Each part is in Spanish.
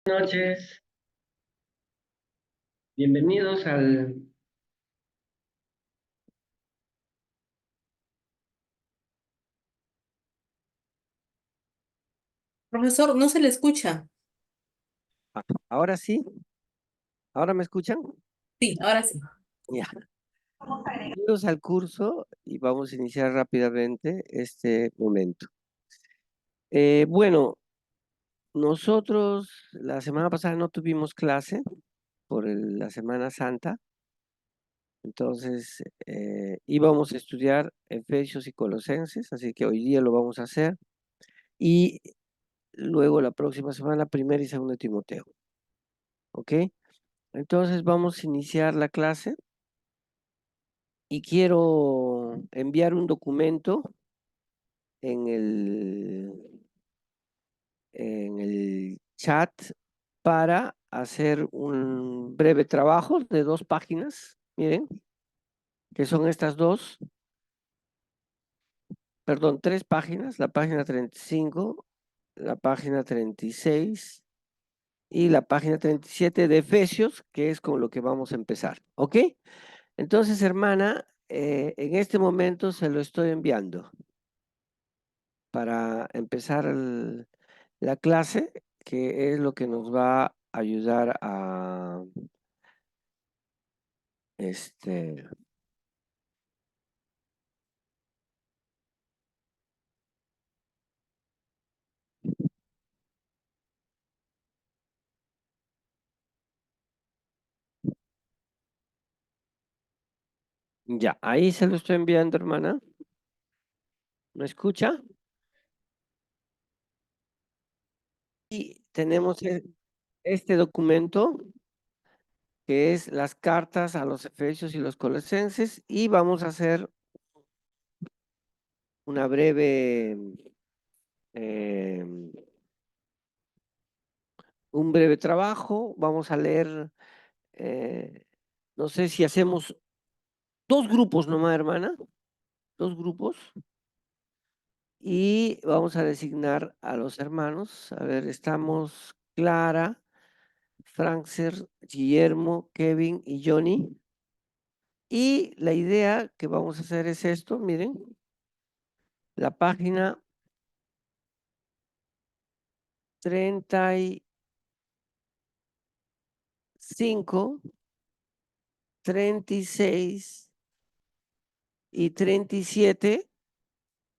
Buenas noches, bienvenidos al... Profesor, no se le escucha. Ahora sí, ahora me escuchan. Sí, ahora sí. Ya, bienvenidos al curso y vamos a iniciar rápidamente este momento. Bueno, nosotros la semana pasada no tuvimos clase por la Semana Santa, entonces íbamos a estudiar Efesios y Colosenses, así que hoy día lo vamos a hacer y luego la próxima semana primera y segunda de Timoteo, ¿ok? Entonces vamos a iniciar la clase y quiero enviar un documento en el chat para hacer un breve trabajo de 2 páginas, miren, que son estas dos, perdón, 3 páginas, la página 35, la página 36 y la página 37 de Efesios, que es con lo que vamos a empezar, ¿ok? Entonces, hermana, en este momento se lo estoy enviando para empezar la clase, que es lo que nos va a ayudar a, este, ya, ahí se lo estoy enviando, hermana. ¿Me escucha? Y tenemos este documento, que es las cartas a los Efesios y los Colosenses, y vamos a hacer una breve, eh, un breve trabajo. Vamos a leer, no sé si hacemos 2 grupos nomás, hermana, 2 grupos, y vamos a designar a los hermanos. A ver, estamos Clara, Frankser, Guillermo, Kevin y Johnny. Y la idea que vamos a hacer es esto, miren, la página 35, 36 y 37,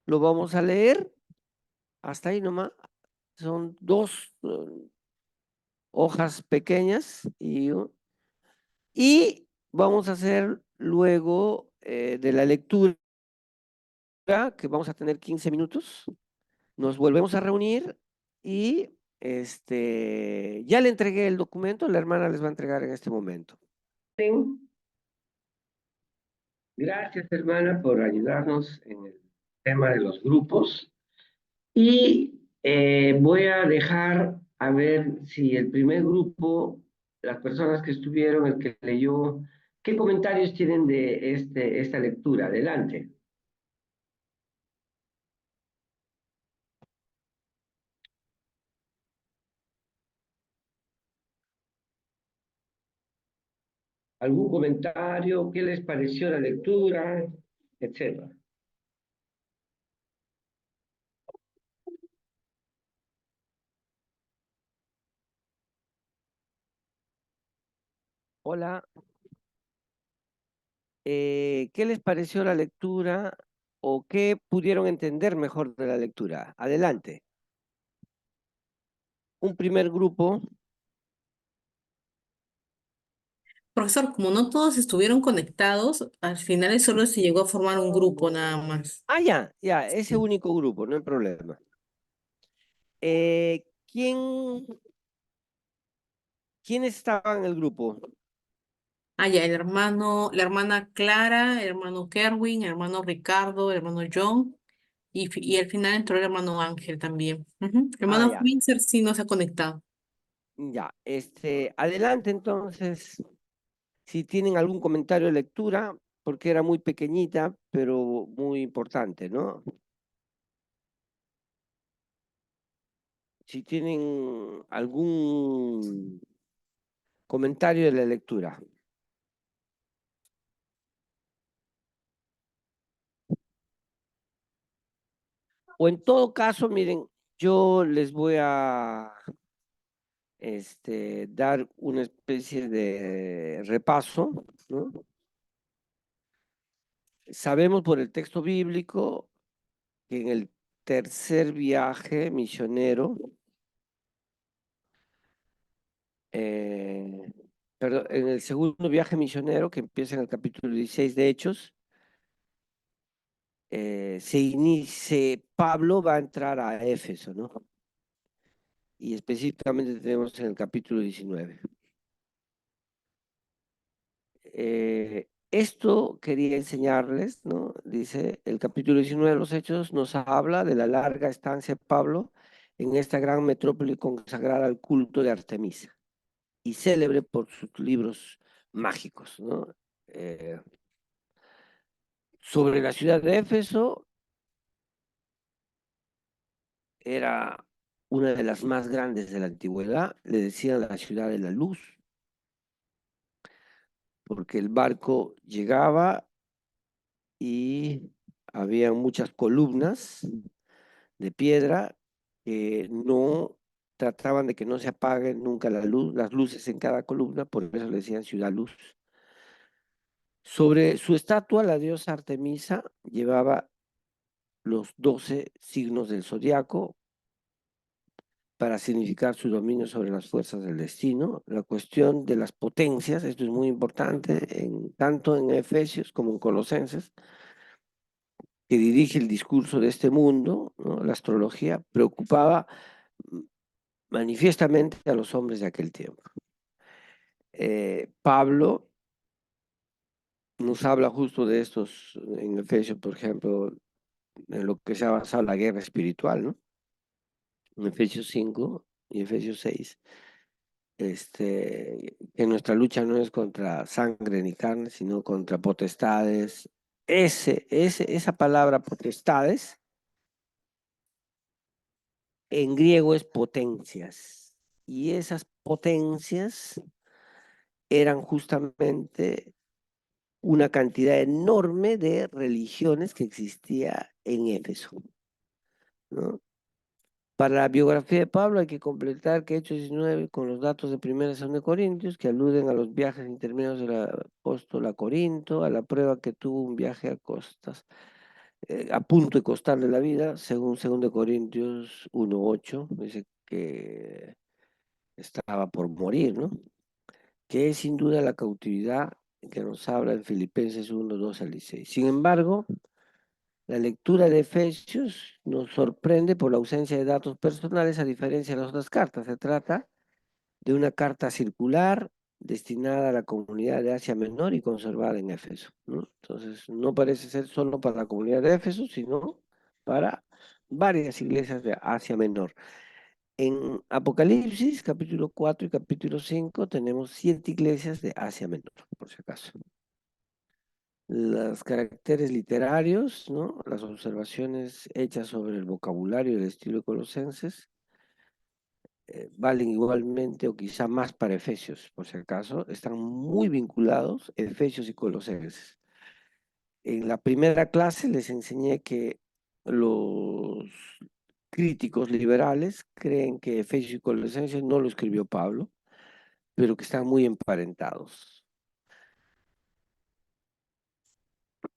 lo vamos a leer hasta ahí nomás. Son 2 hojas pequeñas y vamos a hacer luego de la lectura, que vamos a tener 15 minutos. Nos volvemos a reunir y ya le entregué el documento, la hermana les va a entregar en este momento. Gracias, hermana, por ayudarnos en el tema de los grupos. Y voy a dejar a ver si el primer grupo, las personas que estuvieron, el que leyó, ¿qué comentarios tienen de esta lectura? Adelante. ¿Algún comentario? ¿Qué les pareció la lectura? Etcétera. Hola, ¿qué les pareció la lectura o qué pudieron entender mejor de la lectura? Adelante. Un primer grupo. Profesor, como no todos estuvieron conectados, al final solo se llegó a formar un grupo nada más. Ah, ya, ese Sí. único grupo, no hay problema. ¿Quiénes estaban en el grupo? Ah, ya, el hermano, la hermana Clara, el hermano Kerwin, el hermano Ricardo, el hermano John, y al final entró el hermano Ángel también. Ujú. El Ah, hermano ya, Windsor sí no se ha conectado. ya. Adelante entonces, si tienen algún comentario de lectura, porque era muy pequeñita, pero muy importante, ¿no? si tienen algún comentario de la lectura. O en todo caso, miren, yo les voy a dar una especie de repaso, ¿no? Sabemos por el texto bíblico que en el tercer viaje misionero, perdón, en el segundo viaje misionero, que empieza en el capítulo 16 de Hechos, Pablo va a entrar a Éfeso, ¿no? Y específicamente tenemos en el capítulo 19. Esto quería enseñarles, ¿no? Dice, el capítulo 19 de los Hechos nos habla de la larga estancia de Pablo en esta gran metrópoli consagrada al culto de Artemisa y célebre por sus libros mágicos, ¿no? Sobre la ciudad de Éfeso, era una de las más grandes de la antigüedad, le decían la ciudad de la luz, porque el barco llegaba y había muchas columnas de piedra que no trataban de que no se apague nunca la luz, las luces en cada columna, por eso le decían ciudad luz. Sobre su estatua, la diosa Artemisa llevaba los 12 signos del zodiaco para significar su dominio sobre las fuerzas del destino. La cuestión de las potencias, esto es muy importante, tanto en Efesios como en Colosenses, que dirige el discurso de este mundo, ¿no? La astrología, preocupaba manifiestamente a los hombres de aquel tiempo. Pablo nos habla justo de estos en Efesios, por ejemplo, en lo que se ha basado la guerra espiritual, ¿no? En Efesios 5 y Efesios 6, que nuestra lucha no es contra sangre ni carne, sino contra potestades. Esa palabra potestades en griego es potencias, y esas potencias eran justamente una cantidad enorme de religiones que existía en Éfeso, ¿no? Para la biografía de Pablo hay que completar que Hechos 19 con los datos de 1 y 2 de Corintios que aluden a los viajes intermedios del apóstol a Corinto, a la prueba que tuvo un viaje a costas, a punto de costarle la vida, según 2 Corintios 1:8, dice que estaba por morir, ¿no? Que es sin duda la cautividad que nos habla en Filipenses 1:12 al 16. Sin embargo, la lectura de Efesios nos sorprende por la ausencia de datos personales a diferencia de las otras cartas. Se trata de una carta circular destinada a la comunidad de Asia Menor y conservada en Éfeso, ¿no? Entonces, no parece ser solo para la comunidad de Éfeso, sino para varias iglesias de Asia Menor. En Apocalipsis, capítulo 4 y capítulo 5, tenemos 7 iglesias de Asia Menor, por si acaso. Los caracteres literarios, ¿no? Las observaciones hechas sobre el vocabulario y el estilo de Colosenses valen igualmente o quizá más para Efesios, por si acaso. Están muy vinculados Efesios y Colosenses. En la primera clase les enseñé que los críticos liberales creen que Efesios y Colosenses no lo escribió Pablo, pero que están muy emparentados.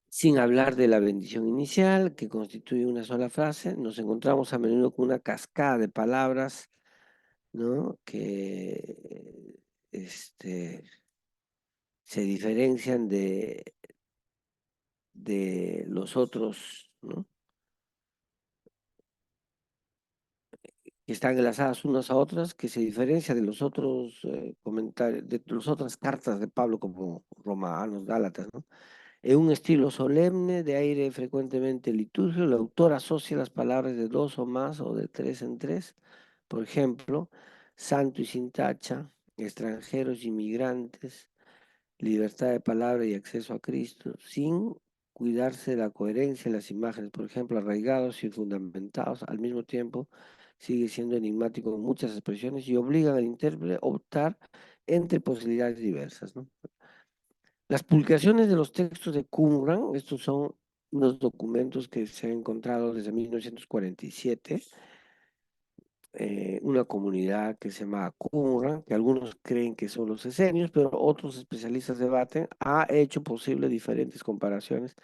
Sin hablar de la bendición inicial, que constituye una sola frase, nos encontramos a menudo con una cascada de palabras, ¿no? Que se diferencian de los otros, ¿no? Que están enlazadas unas a otras, que se diferencia de los otros comentarios, de las otras cartas de Pablo, como Romanos, Gálatas, ¿no? En un estilo solemne, de aire frecuentemente litúrgico, el autor asocia las palabras de dos o más o de tres en tres. Por ejemplo, santo y sin tacha, extranjeros y migrantes, libertad de palabra y acceso a Cristo, sin cuidarse de la coherencia de las imágenes, por ejemplo, arraigados y fundamentados, al mismo tiempo sigue siendo enigmático en muchas expresiones y obligan al intérprete a optar entre posibilidades diversas, ¿no? Las publicaciones de los textos de Qumran, estos son unos documentos que se han encontrado desde 1947, una comunidad que se llama Qumran, que algunos creen que son los esenios, pero otros especialistas debaten, ha hecho posible diferentes comparaciones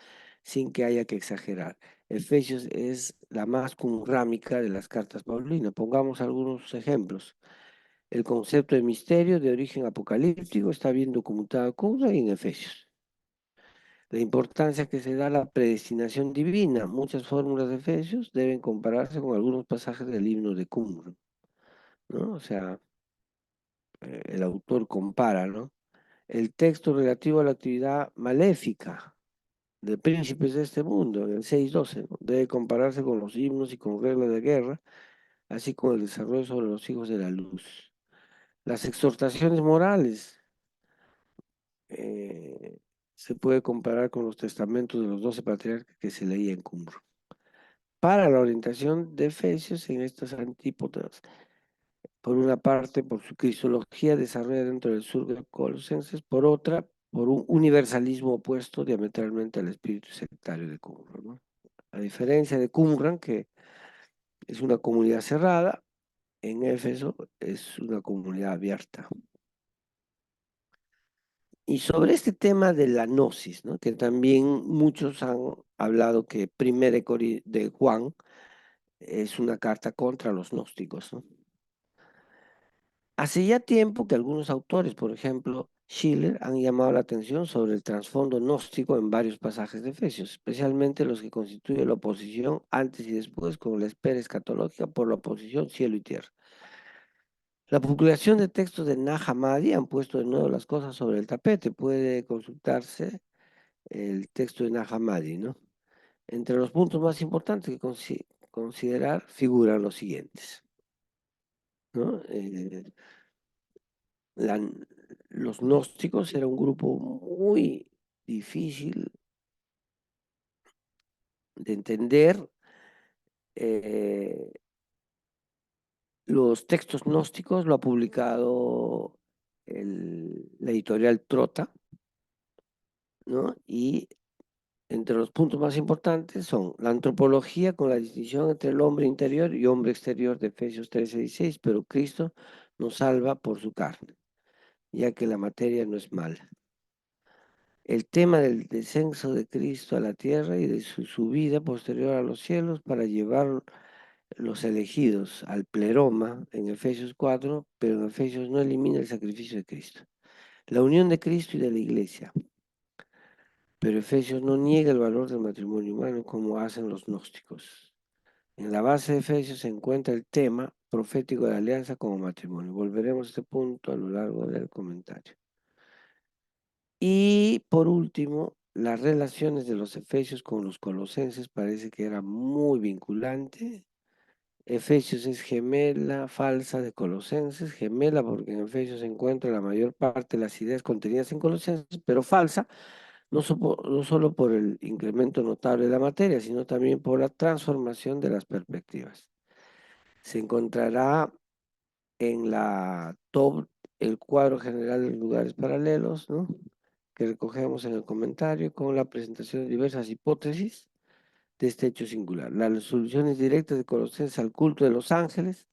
sin que haya que exagerar. Efesios es la más qumrámica de las cartas paulinas. Pongamos algunos ejemplos. El concepto de misterio de origen apocalíptico está bien documentado en Qumran y en Efesios. La importancia que se da a la predestinación divina. Muchas fórmulas de Efesios deben compararse con algunos pasajes del himno de Qumran, ¿no? O sea, el autor compara, ¿no? El texto relativo a la actividad maléfica de príncipes de este mundo, en el 6.12, ¿no? Debe compararse con los himnos y con reglas de guerra, así como el desarrollo sobre los hijos de la luz. Las exhortaciones morales eh, se puede comparar con los testamentos de los 12 patriarcas que se leía en Qumran. Para la orientación de Efesios en estas antípodas, por una parte, por su cristología desarrollada dentro del sur de Colosenses, por otra, por un universalismo opuesto diametralmente al espíritu sectario de Qumran, ¿no? A diferencia de Qumran, que es una comunidad cerrada, en Éfeso es una comunidad abierta. Y sobre este tema de la gnosis, ¿no? Que también muchos han hablado que Primera de Juan es una carta contra los gnósticos, ¿no? Hace ya tiempo que algunos autores, por ejemplo, Schiller, han llamado la atención sobre el trasfondo gnóstico en varios pasajes de Efesios, especialmente los que constituyen la oposición antes y después con la espera escatológica por la oposición cielo y tierra. La publicación de textos de Nag Hammadi han puesto de nuevo las cosas sobre el tapete. Puede consultarse el texto de Nag Hammadi, ¿no? Entre los puntos más importantes que considerar figuran los siguientes, ¿no? Los gnósticos era un grupo muy difícil de entender. eh, los textos gnósticos lo ha publicado la editorial Trota, ¿no? Y entre los puntos más importantes son la antropología con la distinción entre el hombre interior y hombre exterior de Efesios 13:16, pero Cristo nos salva por su carne, ya que la materia no es mala. El tema del descenso de Cristo a la tierra y de su subida posterior a los cielos para llevar los elegidos al pleroma en Efesios 4, pero en Efesios no elimina el sacrificio de Cristo. La unión de Cristo y de la iglesia, pero Efesios no niega el valor del matrimonio humano como hacen los gnósticos. En la base de Efesios se encuentra el tema profético de la alianza como matrimonio. Volveremos a este punto a lo largo del comentario. Y por último, las relaciones de los efesios con los colosenses parece que era muy vinculante. Efesios es gemela falsa de Colosenses, gemela porque en Efesios se encuentra la mayor parte de las ideas contenidas en Colosenses, pero falsa no solo por el incremento notable de la materia, sino también por la transformación de las perspectivas. Se encontrará en la top el cuadro general de lugares paralelos, ¿no? Que recogemos en el comentario con la presentación de diversas hipótesis de este hecho singular. Las soluciones directas de Colosenses al culto de los ángeles,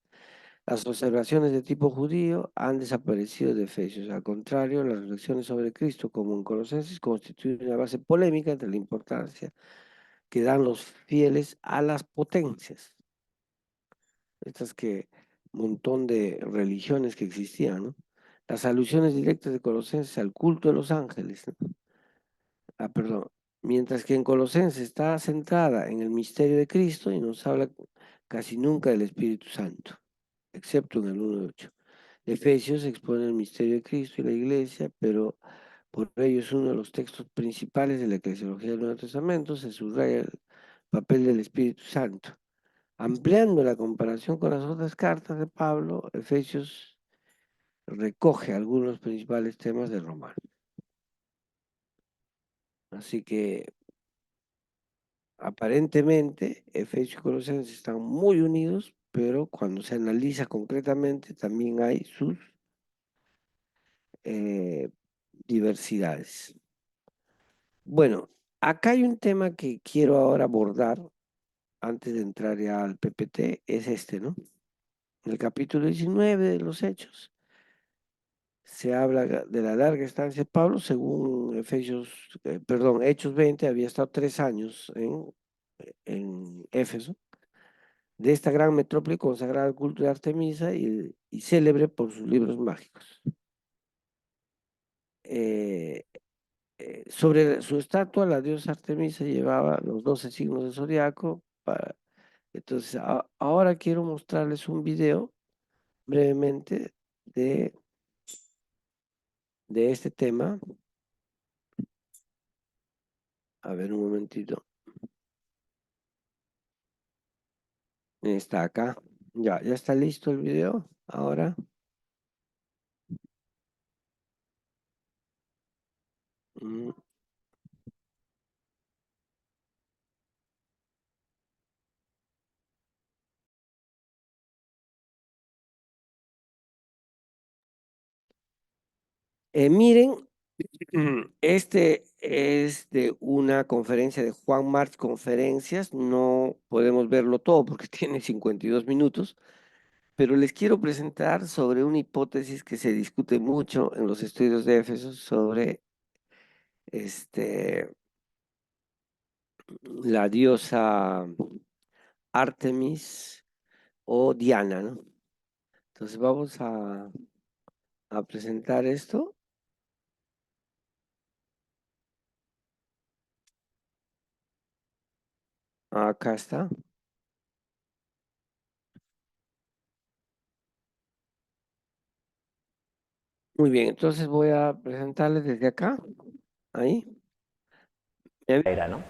las observaciones de tipo judío han desaparecido de Efesios. Al contrario, las reflexiones sobre Cristo como en Colosenses constituyen una base polémica entre la importancia que dan los fieles a las potencias. Estas que montón de religiones que existían, ¿no? Las alusiones directas de Colosenses al culto de los ángeles, ¿no? Perdón. Mientras que en Colosenses está centrada en el misterio de Cristo y nos habla casi nunca del Espíritu Santo, excepto en el 1:8. Efesios expone el misterio de Cristo y la Iglesia, pero por ello es uno de los textos principales de la eclesiología del Nuevo Testamento. Se subraya el papel del Espíritu Santo. Ampliando la comparación con las otras cartas de Pablo, Efesios recoge algunos de los principales temas de Romano. Así que aparentemente Efesios y Colosenses están muy unidos, pero cuando se analiza concretamente también hay sus diversidades. Bueno, acá hay un tema que quiero ahora abordar antes de entrar ya al PPT, es este, ¿no? En el capítulo 19 de los Hechos se habla de la larga estancia de Pablo, según Hechos 20, había estado 3 años en Éfeso, de esta gran metrópoli consagrada al culto de Artemisa y célebre por sus libros mágicos. Sobre su estatua, la diosa Artemisa llevaba los 12 signos del zodiaco. Entonces, ahora quiero mostrarles un video brevemente de este tema. A ver, un momentito. Está acá. Ya está listo el video. Ahora. Mm. Miren, este es de una conferencia de Juan March Conferencias. No podemos verlo todo porque tiene 52 minutos, pero les quiero presentar sobre una hipótesis que se discute mucho en los estudios de Éfeso sobre la diosa Artemis o Diana, ¿no? Entonces vamos a presentar esto. Acá está. Muy bien, entonces voy a presentarles desde acá. Ahí. Era, ¿no?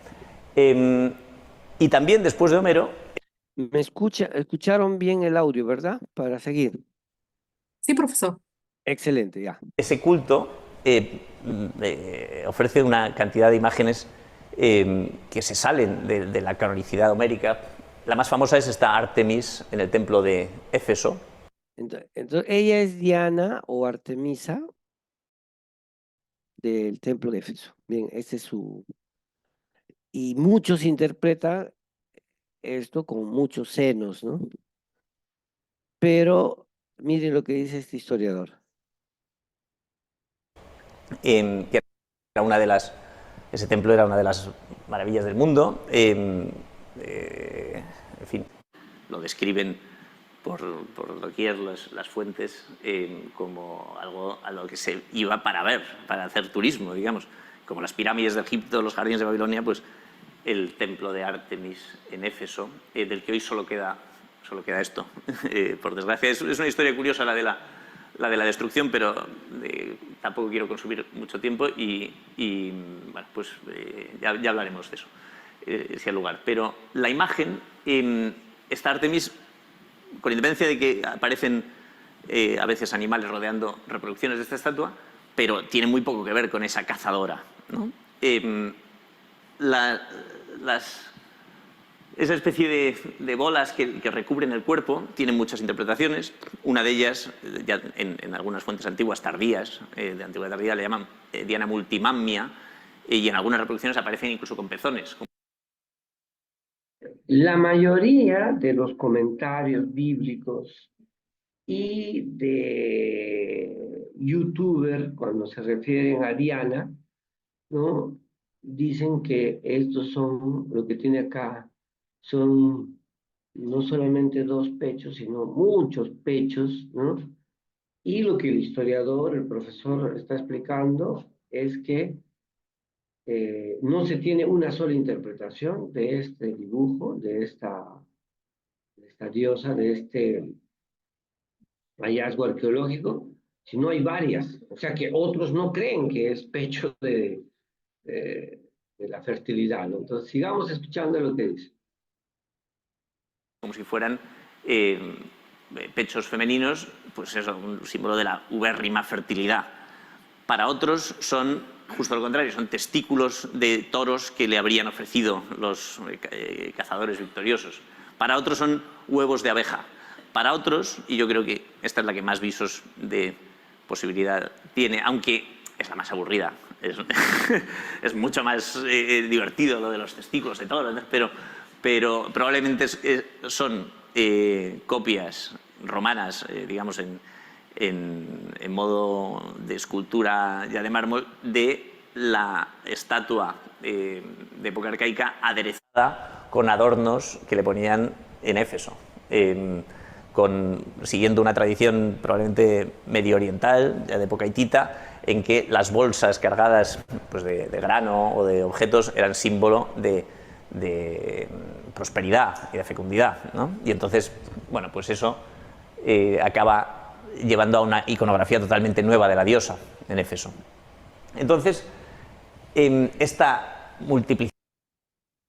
Y también después de Homero. ¿Me escucharon bien el audio, verdad? Para seguir. Sí, profesor. Excelente, ya. Ese culto ofrece una cantidad de imágenes que se salen de la canonicidad homérica. La más famosa es esta Artemis en el templo de Éfeso. Entonces, ella es Diana o Artemisa del templo de Éfeso. Bien, ese es su... Y muchos interpretan esto con muchos senos, ¿no? Pero miren lo que dice este historiador. Que era una de las... Ese templo era una de las maravillas del mundo. En fin, lo describen por doquier las fuentes como algo a lo que se iba para ver, para hacer turismo, digamos. Como las pirámides de Egipto, los jardines de Babilonia, pues el templo de Artemis en Éfeso, del que hoy solo queda esto. Por desgracia, es una historia curiosa la de la destrucción, pero tampoco quiero consumir mucho tiempo y bueno, pues ya hablaremos de eso, si hay lugar. Pero la imagen, esta Artemis, con independencia de que aparecen a veces animales rodeando reproducciones de esta estatua, pero tiene muy poco que ver con esa cazadora, ¿no? Esa especie de bolas que recubren el cuerpo tienen muchas interpretaciones. Una de ellas, ya en algunas fuentes antiguas, tardías, de antigüedad tardía, le llaman Diana multimamia, y en algunas reproducciones aparecen incluso con pezones. La mayoría de los comentarios bíblicos y de youtubers, cuando se refieren a Diana, ¿no? Dicen que estos son, lo que tiene acá, son no solamente 2 pechos, sino muchos pechos, ¿no? Y lo que el historiador, el profesor, está explicando es que no se tiene una sola interpretación de este dibujo, de esta diosa, de este hallazgo arqueológico, sino hay varias. O sea que otros no creen que es pecho de la fertilidad, ¿no? Entonces, sigamos escuchando lo que dice. Como si fueran pechos femeninos, pues es un símbolo de la ubérrima fertilidad. Para otros son, justo lo contrario, son testículos de toros que le habrían ofrecido los cazadores victoriosos. Para otros son huevos de abeja. Para otros, y yo creo que esta es la que más visos de posibilidad tiene, aunque es la más aburrida, es mucho más divertido lo de los testículos y todo, pero probablemente son copias romanas, digamos, en modo de escultura ya de mármol, de la estatua de época arcaica aderezada con adornos que le ponían en Éfeso, siguiendo una tradición probablemente medio oriental, ya de época hitita, en que las bolsas cargadas pues, de grano o de objetos eran símbolo de prosperidad y de fecundidad, ¿no? Y entonces, bueno, pues eso acaba llevando a una iconografía totalmente nueva de la diosa en Éfeso. Entonces, esta multiplicidad.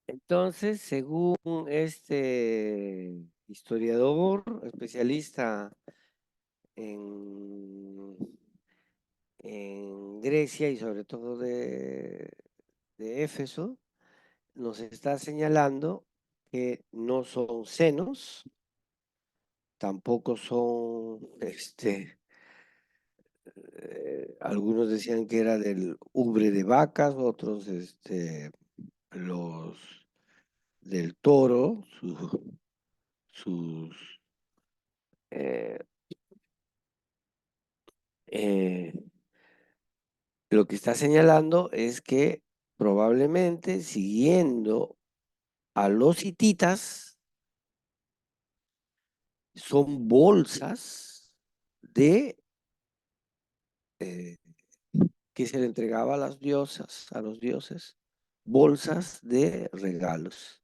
Entonces, según este historiador, especialista en Grecia y sobre todo de Éfeso, nos está señalando que no son senos, tampoco son, algunos decían que era del ubre de vacas, otros, los del toro, sus lo que está señalando es que probablemente siguiendo a los hititas son bolsas de que se le entregaba a las diosas, a los dioses, bolsas de regalos.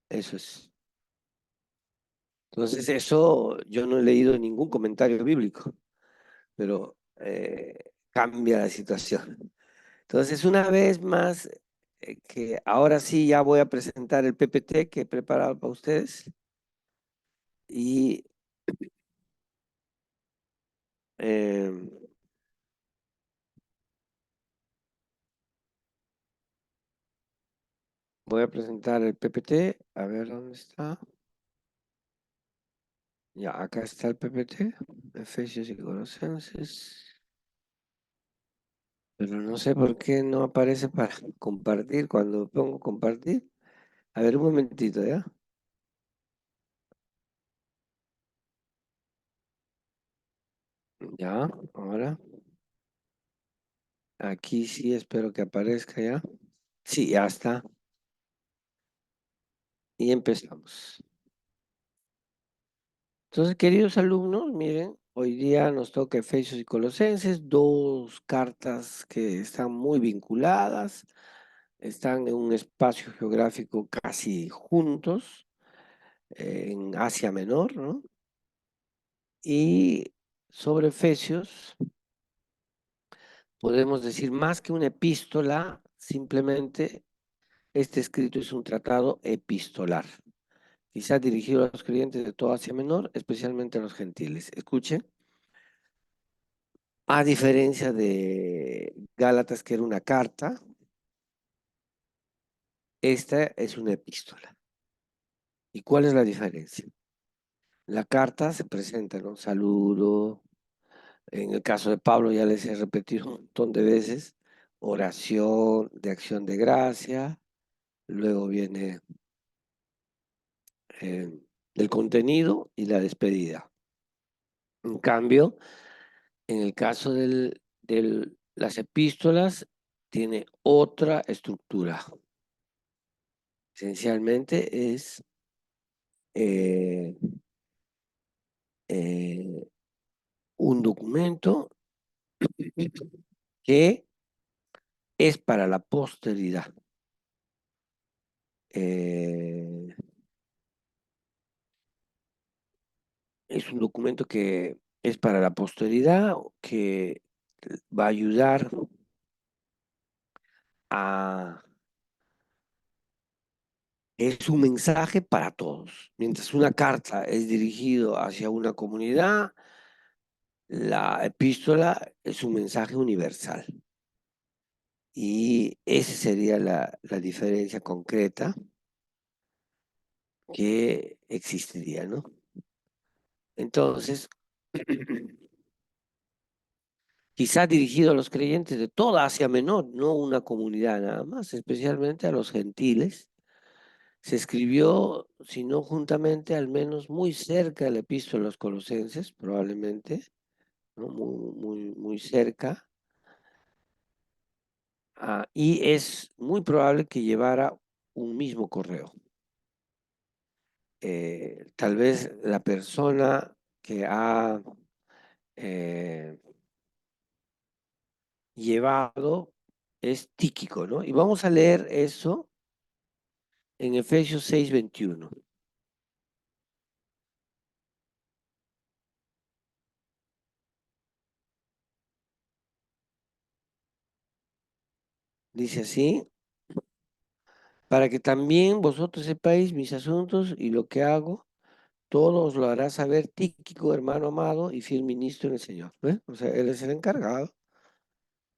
Eso es. Entonces, eso yo no he leído ningún comentario bíblico, pero cambia la situación. Entonces, una vez más, que ahora sí ya voy a presentar el PPT que he preparado para ustedes. Y voy a presentar el PPT, a ver dónde está. Ya, acá está el PPT, Efesios y Colosenses. Pero no sé por qué no aparece para compartir cuando pongo compartir. A ver, un momentito, ¿ya? Ya, ahora. Aquí sí espero que aparezca ya. Sí, ya está. Y empezamos. Entonces, queridos alumnos, miren, hoy día nos toca Efesios y Colosenses, dos cartas que están muy vinculadas, están en un espacio geográfico casi juntos, en Asia Menor, ¿no? Y sobre Efesios, podemos decir más que una epístola, simplemente este escrito es un tratado epistolar, quizás dirigido a los creyentes de toda Asia Menor, especialmente a los gentiles. Escuchen. A diferencia de Gálatas, que era una carta, esta es una epístola. ¿Y cuál es la diferencia? La carta se presenta en un saludo, en el caso de Pablo ya les he repetido un montón de veces, oración de acción de gracia, luego viene el contenido y la despedida. En cambio, en el caso de las epístolas, tiene otra estructura. Esencialmente es un documento que es para la posteridad. Es un documento que es para la posteridad, que va a ayudar a... Es un mensaje para todos. Mientras una carta es dirigida hacia una comunidad, la epístola es un mensaje universal. Y esa sería la diferencia concreta. que existiría, ¿no? Entonces, quizá dirigido a los creyentes de toda Asia Menor, no una comunidad nada más, especialmente a los gentiles, se escribió, si no juntamente, al menos muy cerca de la epístola a los Colosenses, probablemente, ¿no? Muy cerca, y es muy probable que llevara un mismo correo. Tal vez la persona que ha llevado es Tíquico, ¿no? Y vamos a leer eso en Efesios 6:21. Dice así: para que también vosotros sepáis mis asuntos y lo que hago, todo os lo hará saber Tíquico, hermano amado y fiel ministro en el Señor. ¿Ves? O sea, él es el encargado.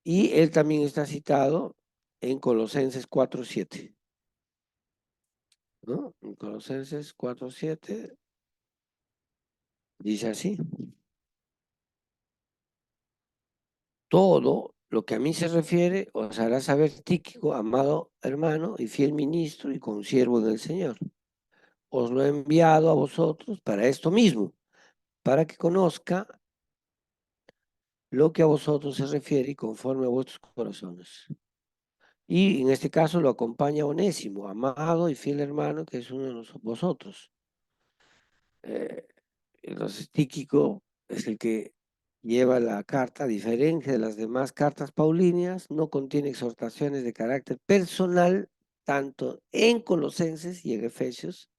Y él también está citado en Colosenses 4:7. ¿No? En Colosenses 4:7 dice así: todo lo que a mí se refiere os hará saber Tíquico, amado hermano y fiel ministro y consiervo en el Señor. Os lo he enviado a vosotros para esto mismo, para que conozca lo que a vosotros se refiere y conforme a vuestros corazones. Y en este caso lo acompaña Onésimo, amado y fiel hermano, que es uno de vosotros. Entonces Tíquico es el que lleva la carta. A diferencia de las demás cartas paulíneas, no contiene exhortaciones de carácter personal, tanto en Colosenses y en Efesios,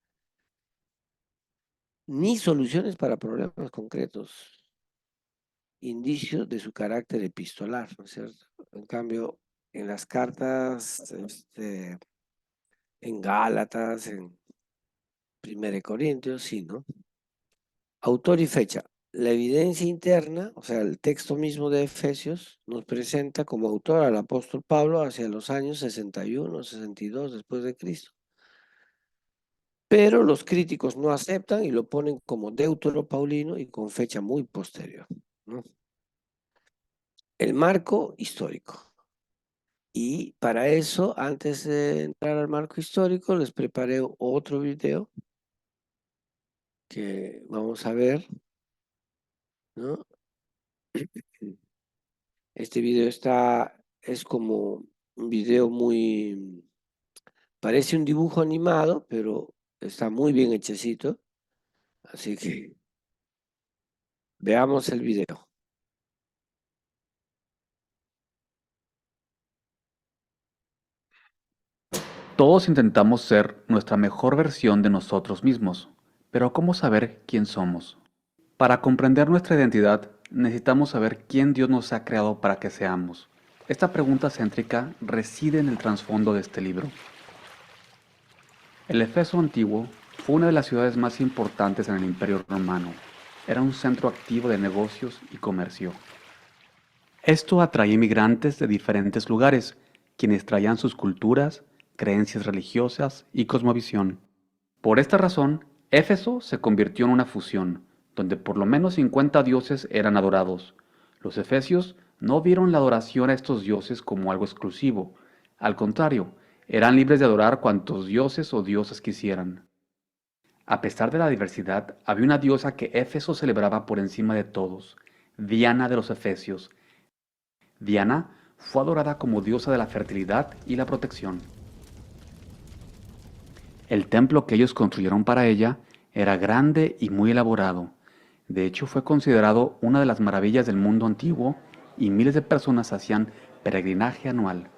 ni soluciones para problemas concretos, indicios de su carácter epistolar, ¿no es cierto? En cambio, en las cartas, en Gálatas, en 1 Corintios, sí, ¿no? Autor y fecha. La evidencia interna, o sea, el texto mismo de Efesios, nos presenta como autor al apóstol Pablo hacia los años 61, 62 después de Cristo. Pero los críticos no aceptan y lo ponen como deutero-paulino y con fecha muy posterior, ¿no? El marco histórico. Y para eso, antes de entrar al marco histórico, les preparé otro video que vamos a ver, ¿no? Este video es como un video parece un dibujo animado, pero está muy bien hechecito. Así que veamos el video. Todos intentamos ser nuestra mejor versión de nosotros mismos, pero ¿cómo saber quién somos? Para comprender nuestra identidad, necesitamos saber quién Dios nos ha creado para que seamos. Esta pregunta céntrica reside en el trasfondo de este libro. El Éfeso antiguo fue una de las ciudades más importantes en el Imperio Romano. Era un centro activo de negocios y comercio. Esto atraía inmigrantes de diferentes lugares, quienes traían sus culturas, creencias religiosas y cosmovisión. Por esta razón, Éfeso se convirtió en una fusión, donde por lo menos 50 dioses eran adorados. Los efesios no vieron la adoración a estos dioses como algo exclusivo. Al contrario, eran libres de adorar cuantos dioses o diosas quisieran. A pesar de la diversidad, había una diosa que Éfeso celebraba por encima de todos, Diana de los Efesios. Diana fue adorada como diosa de la fertilidad y la protección. El templo que ellos construyeron para ella era grande y muy elaborado. De hecho, fue considerado una de las maravillas del mundo antiguo y miles de personas hacían peregrinaje anual.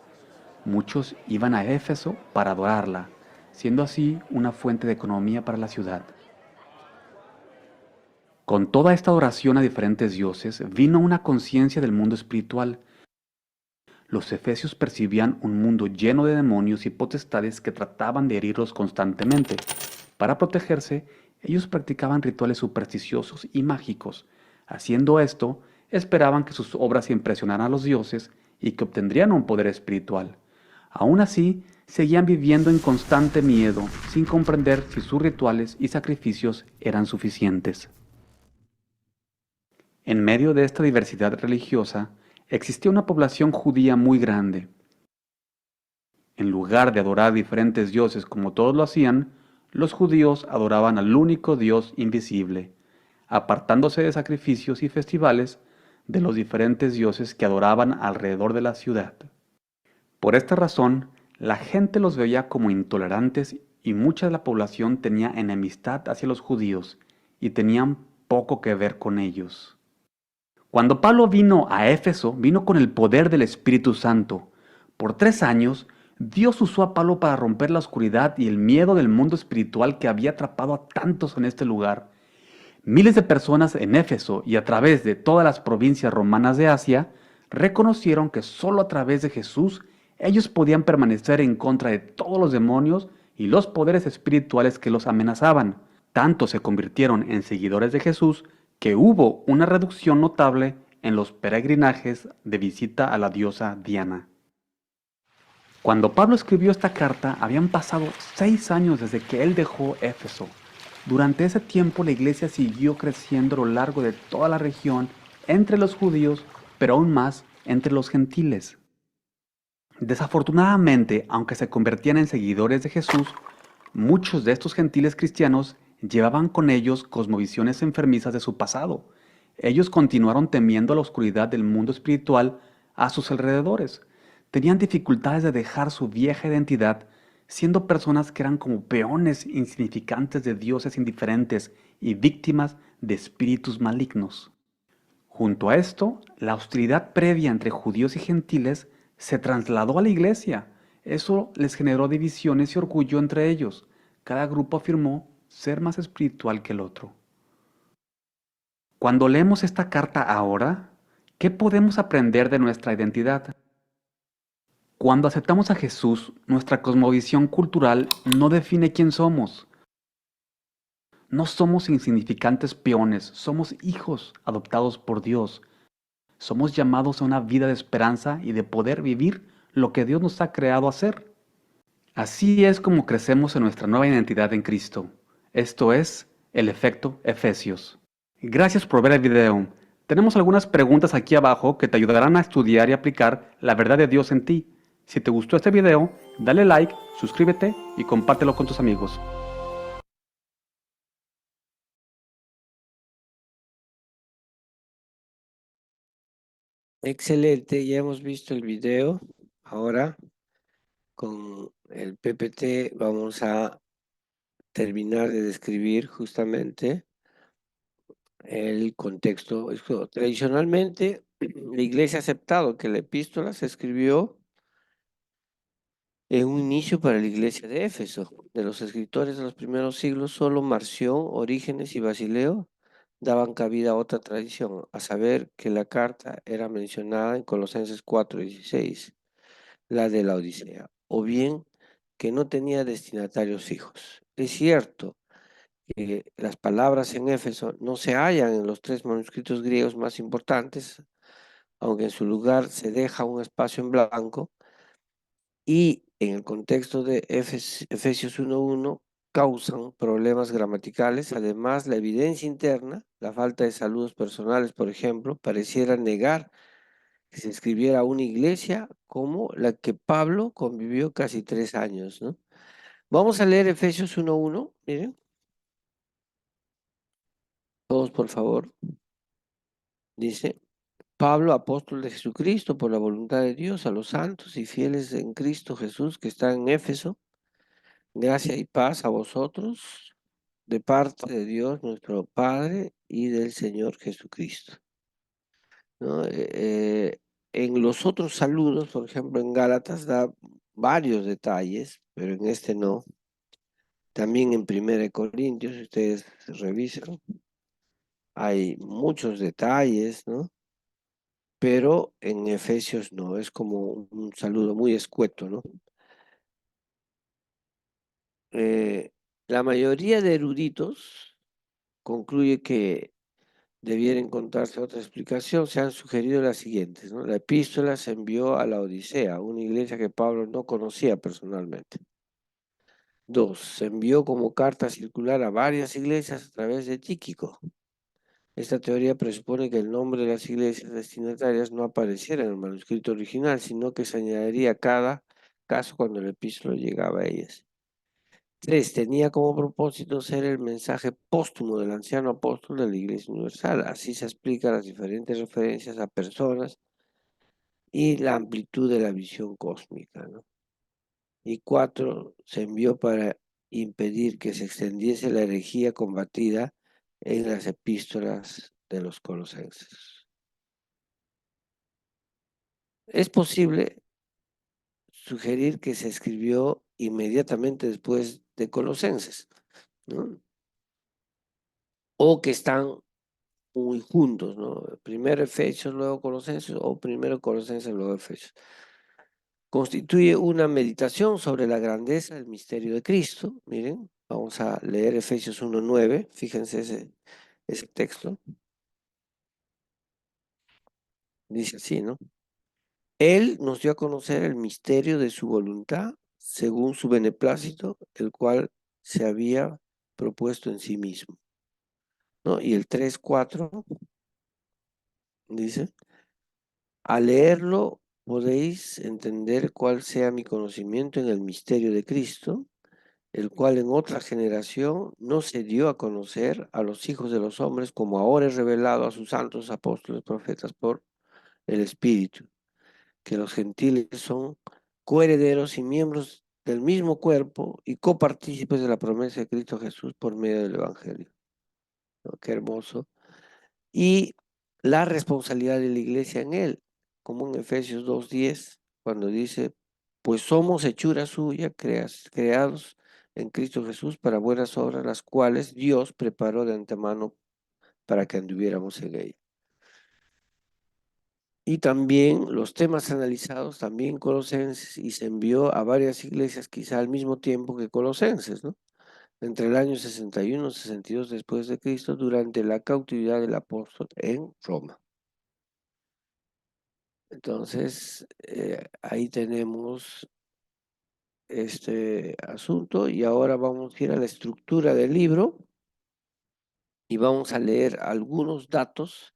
Muchos iban a Éfeso para adorarla, siendo así una fuente de economía para la ciudad. Con toda esta adoración a diferentes dioses vino una conciencia del mundo espiritual. Los efesios percibían un mundo lleno de demonios y potestades que trataban de herirlos constantemente. Para protegerse, ellos practicaban rituales supersticiosos y mágicos. Haciendo esto, esperaban que sus obras impresionaran a los dioses y que obtendrían un poder espiritual. Aún así, seguían viviendo en constante miedo, sin comprender si sus rituales y sacrificios eran suficientes. En medio de esta diversidad religiosa, existía una población judía muy grande. En lugar de adorar diferentes dioses como todos lo hacían, los judíos adoraban al único Dios invisible, apartándose de sacrificios y festivales de los diferentes dioses que adoraban alrededor de la ciudad. Por esta razón, la gente los veía como intolerantes y mucha de la población tenía enemistad hacia los judíos y tenían poco que ver con ellos. Cuando Pablo vino a Éfeso, vino con el poder del Espíritu Santo. Por 3 años, Dios usó a Pablo para romper la oscuridad y el miedo del mundo espiritual que había atrapado a tantos en este lugar. Miles de personas en Éfeso y a través de todas las provincias romanas de Asia reconocieron que solo a través de Jesús ellos podían permanecer en contra de todos los demonios y los poderes espirituales que los amenazaban. Tanto se convirtieron en seguidores de Jesús que hubo una reducción notable en los peregrinajes de visita a la diosa Diana. Cuando Pablo escribió esta carta, habían pasado 6 años desde que él dejó Éfeso. Durante ese tiempo la iglesia siguió creciendo a lo largo de toda la región entre los judíos, pero aún más entre los gentiles. Desafortunadamente, aunque se convertían en seguidores de Jesús, muchos de estos gentiles cristianos llevaban con ellos cosmovisiones enfermizas de su pasado. Ellos continuaron temiendo la oscuridad del mundo espiritual a sus alrededores. Tenían dificultades de dejar su vieja identidad, siendo personas que eran como peones insignificantes de dioses indiferentes y víctimas de espíritus malignos. Junto a esto, la hostilidad previa entre judíos y gentiles se trasladó a la iglesia. Eso les generó divisiones y orgullo entre ellos. Cada grupo afirmó ser más espiritual que el otro. Cuando leemos esta carta ahora, ¿qué podemos aprender de nuestra identidad? Cuando aceptamos a Jesús, nuestra cosmovisión cultural no define quién somos. No somos insignificantes peones, somos hijos adoptados por Dios. Somos llamados a una vida de esperanza y de poder vivir lo que Dios nos ha creado hacer. Así es como crecemos en nuestra nueva identidad en Cristo. Esto es el efecto Efesios. Gracias por ver el video. Tenemos algunas preguntas aquí abajo que te ayudarán a estudiar y aplicar la verdad de Dios en ti. Si te gustó este video, dale like, suscríbete y compártelo con tus amigos. Excelente, ya hemos visto el video. Ahora con el PPT vamos a terminar de describir justamente el contexto. Tradicionalmente, la iglesia ha aceptado que la epístola se escribió en un inicio para la iglesia de Éfeso. De los escritores de los primeros siglos, solo Marción, Orígenes y Basileo daban cabida a otra tradición, a saber que la carta era mencionada en Colosenses 4:16, la de la Odisea, o bien que no tenía destinatarios fijos. Es cierto que las palabras en Éfeso no se hallan en los 3 manuscritos griegos más importantes, aunque en su lugar se deja un espacio en blanco, y en el contexto de Efesios 1:1 causan problemas gramaticales. Además, la evidencia interna, la falta de saludos personales, por ejemplo, pareciera negar que se escribiera una iglesia como la que Pablo convivió casi 3 años, ¿no? Vamos a leer Efesios 1:1, miren, todos por favor. Dice: Pablo, apóstol de Jesucristo, por la voluntad de Dios, a los santos y fieles en Cristo Jesús que están en Éfeso, gracia y paz a vosotros, de parte de Dios nuestro Padre y del Señor Jesucristo. ¿No? En los otros saludos, por ejemplo, en Gálatas da varios detalles, pero en este no. También en 1 Corintios, si ustedes revisan, hay muchos detalles, ¿no? Pero en Efesios no, es como un saludo muy escueto, ¿no? La mayoría de eruditos concluye que debiera encontrarse otra explicación, se han sugerido las siguientes, ¿no? La epístola se envió a la Odisea, una iglesia que Pablo no conocía personalmente. 2. Se envió como carta circular a varias iglesias a través de Tíquico. Esta teoría presupone que el nombre de las iglesias destinatarias no apareciera en el manuscrito original, sino que se añadiría a cada caso cuando el epístola llegaba a ellas. 3. Tenía como propósito ser el mensaje póstumo del anciano apóstol de la Iglesia Universal. Así se explican las diferentes referencias a personas y la amplitud de la visión cósmica, ¿no? Y 4. Se envió para impedir que se extendiese la herejía combatida en las epístolas de los colosenses. Es posible sugerir que se escribió inmediatamente después de Colosenses, ¿no? O que están muy juntos, ¿no? Primero Efesios, luego Colosenses, o primero Colosenses, luego Efesios. Constituye una meditación sobre la grandeza del misterio de Cristo. Miren, vamos a leer Efesios 1:9, fíjense ese texto. Dice así, ¿no? Él nos dio a conocer el misterio de su voluntad, según su beneplácito, el cual se había propuesto en sí mismo, ¿no? Y el 3:4 dice, al leerlo podéis entender cuál sea mi conocimiento en el misterio de Cristo, el cual en otra generación no se dio a conocer a los hijos de los hombres, como ahora es revelado a sus santos apóstoles, profetas, por el Espíritu, que los gentiles son coherederos y miembros del mismo cuerpo y copartícipes de la promesa de Cristo Jesús por medio del Evangelio. ¿No? Qué hermoso. Y la responsabilidad de la iglesia en él, como en Efesios 2:10, cuando dice, pues somos hechura suya, creados en Cristo Jesús para buenas obras, las cuales Dios preparó de antemano para que anduviéramos en ella. Y también los temas analizados, también Colosenses, y se envió a varias iglesias quizá al mismo tiempo que Colosenses, ¿no? Entre el año 61 y 62 después de Cristo, durante la cautividad del apóstol en Roma. Entonces, ahí tenemos este asunto y ahora vamos a ir a la estructura del libro y vamos a leer algunos datos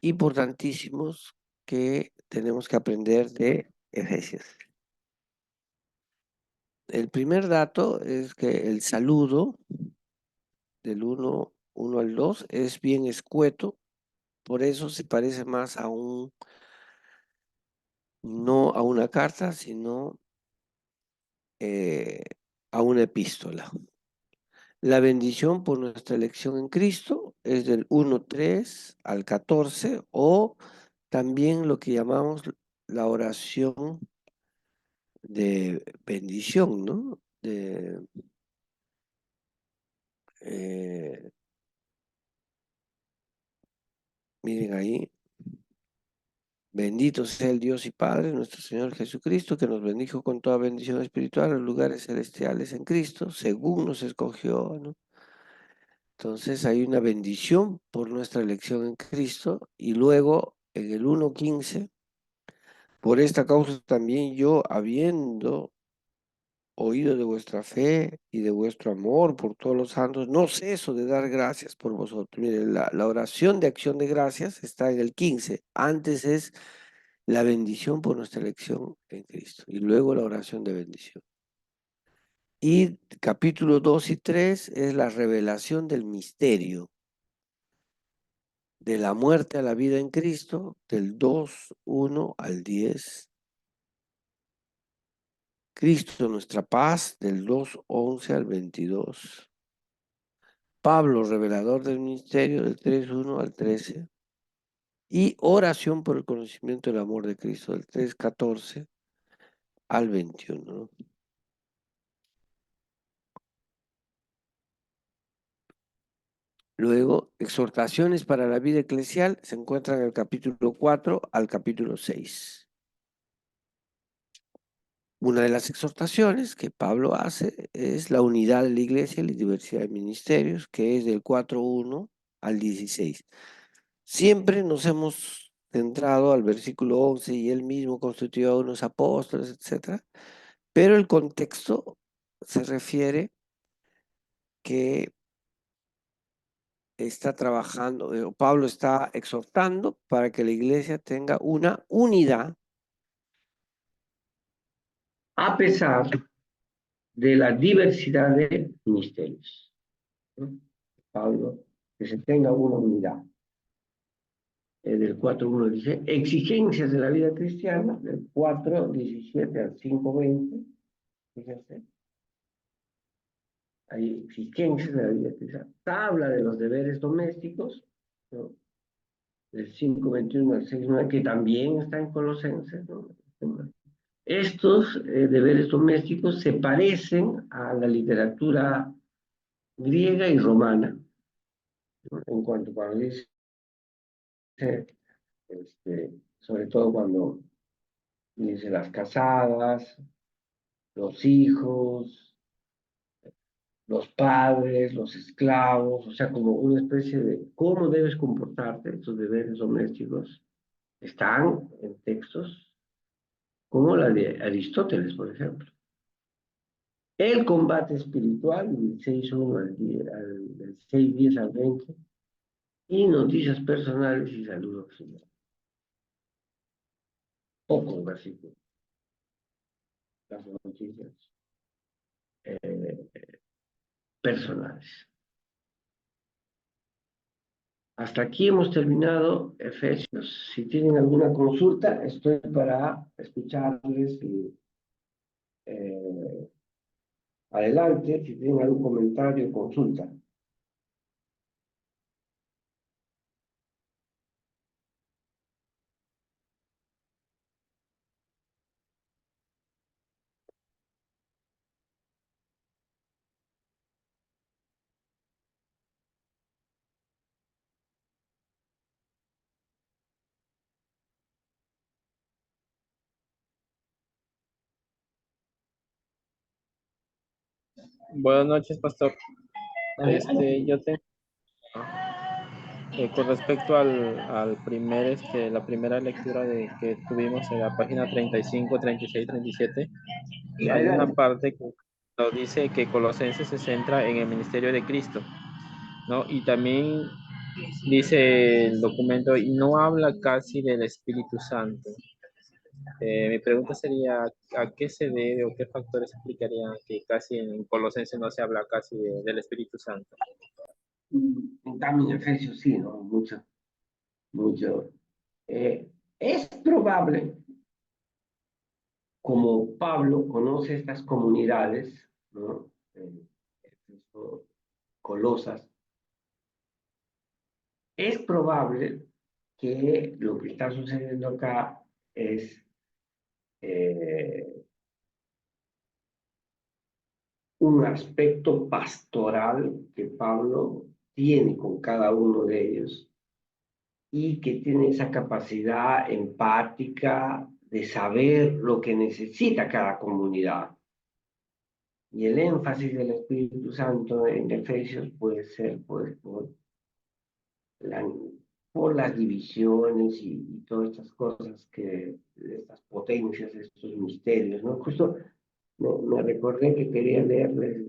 importantísimos que tenemos que aprender de Efesios. El primer dato es que el saludo del 1 al 2 es bien escueto, por eso se parece más a no a una carta, sino a una epístola. La bendición por nuestra elección en Cristo es del 1:3 al 14, o también lo que llamamos la oración de bendición, ¿no? Miren ahí, bendito sea el Dios y Padre, nuestro Señor Jesucristo, que nos bendijo con toda bendición espiritual en los lugares celestiales en Cristo, según nos escogió, ¿no? Entonces hay una bendición por nuestra elección en Cristo, y luego en el 1:15, por esta causa también yo, habiendo oído de vuestra fe y de vuestro amor por todos los santos, no ceso de dar gracias por vosotros. Miren, la oración de acción de gracias está en el 15. Antes es la bendición por nuestra elección en Cristo y luego la oración de bendición. Y capítulo 2 y 3 es la revelación del misterio de la muerte a la vida en Cristo, del 2:1 al 10. Cristo nuestra paz, del 2:11 al 22. Pablo, revelador del misterio, del 3:1 al 13. Y oración por el conocimiento del amor de Cristo, del 3:14 al 21, ¿no? Luego, exhortaciones para la vida eclesial se encuentran en el capítulo 4 al capítulo 6. Una de las exhortaciones que Pablo hace es la unidad de la iglesia y la diversidad de ministerios, que es del 4:1 al 16. Siempre nos hemos centrado al versículo 11 y él mismo constituyó a unos apóstoles, etc. Pero el contexto se refiere que está trabajando, Pablo está exhortando para que la iglesia tenga una unidad. A pesar de la diversidad de ministerios, ¿no? Pablo, que se tenga una unidad. Del 4.1 dice, exigencias de la vida cristiana, del 4.17 al 5.20, fíjense, hay exigencias de la vida cristiana. Tabla de los deberes domésticos, ¿no? Del 5.21 al 6.9, que también está en Colosenses, ¿no? Estos deberes domésticos se parecen a la literatura griega y romana, ¿no? En cuanto cuando dice, sobre todo cuando dice las casadas, los hijos, los padres, los esclavos, o sea, como una especie de cómo debes comportarte, estos deberes domésticos, están en textos como la de Aristóteles, por ejemplo. El combate espiritual, del 6.1 del 6.10 al 20, y noticias personales y salud auxiliar. Pocos versículos. Las noticias personales. Hasta aquí hemos terminado Efesios. Si tienen alguna consulta, estoy para escucharles y adelante. Si tienen algún comentario o consulta. Buenas noches, pastor. Yo tengo con respecto al primer, la primera lectura que tuvimos en la página 35, 36, 37, hay una parte que nos dice que Colosenses se centra en el ministerio de Cristo, ¿no? Y también dice el documento, y no habla casi del Espíritu Santo. Mi pregunta sería, ¿a qué se debe o qué factores explicarían que casi en Colosenses no se habla casi del Espíritu Santo? En cambio, en Efesios sí, ¿no? Mucho, mucho. Es probable, como Pablo conoce estas comunidades, ¿no? Colosas, es probable que lo que está sucediendo acá es un aspecto pastoral que Pablo tiene con cada uno de ellos y que tiene esa capacidad empática de saber lo que necesita cada comunidad. Y el énfasis del Espíritu Santo en Efesios puede ser pues, por las divisiones y todas estas cosas, estas potencias, estos misterios, ¿no? Justo me recordé que quería leerles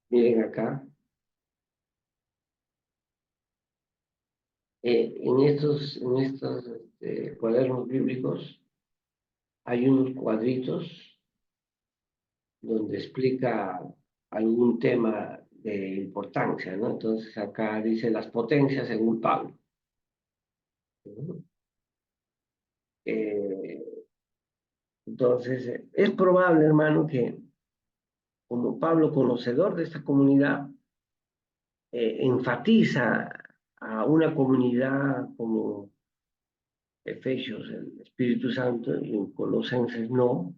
miren acá, en estos cuadernos bíblicos hay unos cuadritos donde explica algún tema de importancia, ¿no? Entonces acá dice las potencias según Pablo, ¿no? Entonces, es probable, hermano, que como Pablo, conocedor de esta comunidad, enfatiza a una comunidad como Efesios, el Espíritu Santo, y en Colosenses no,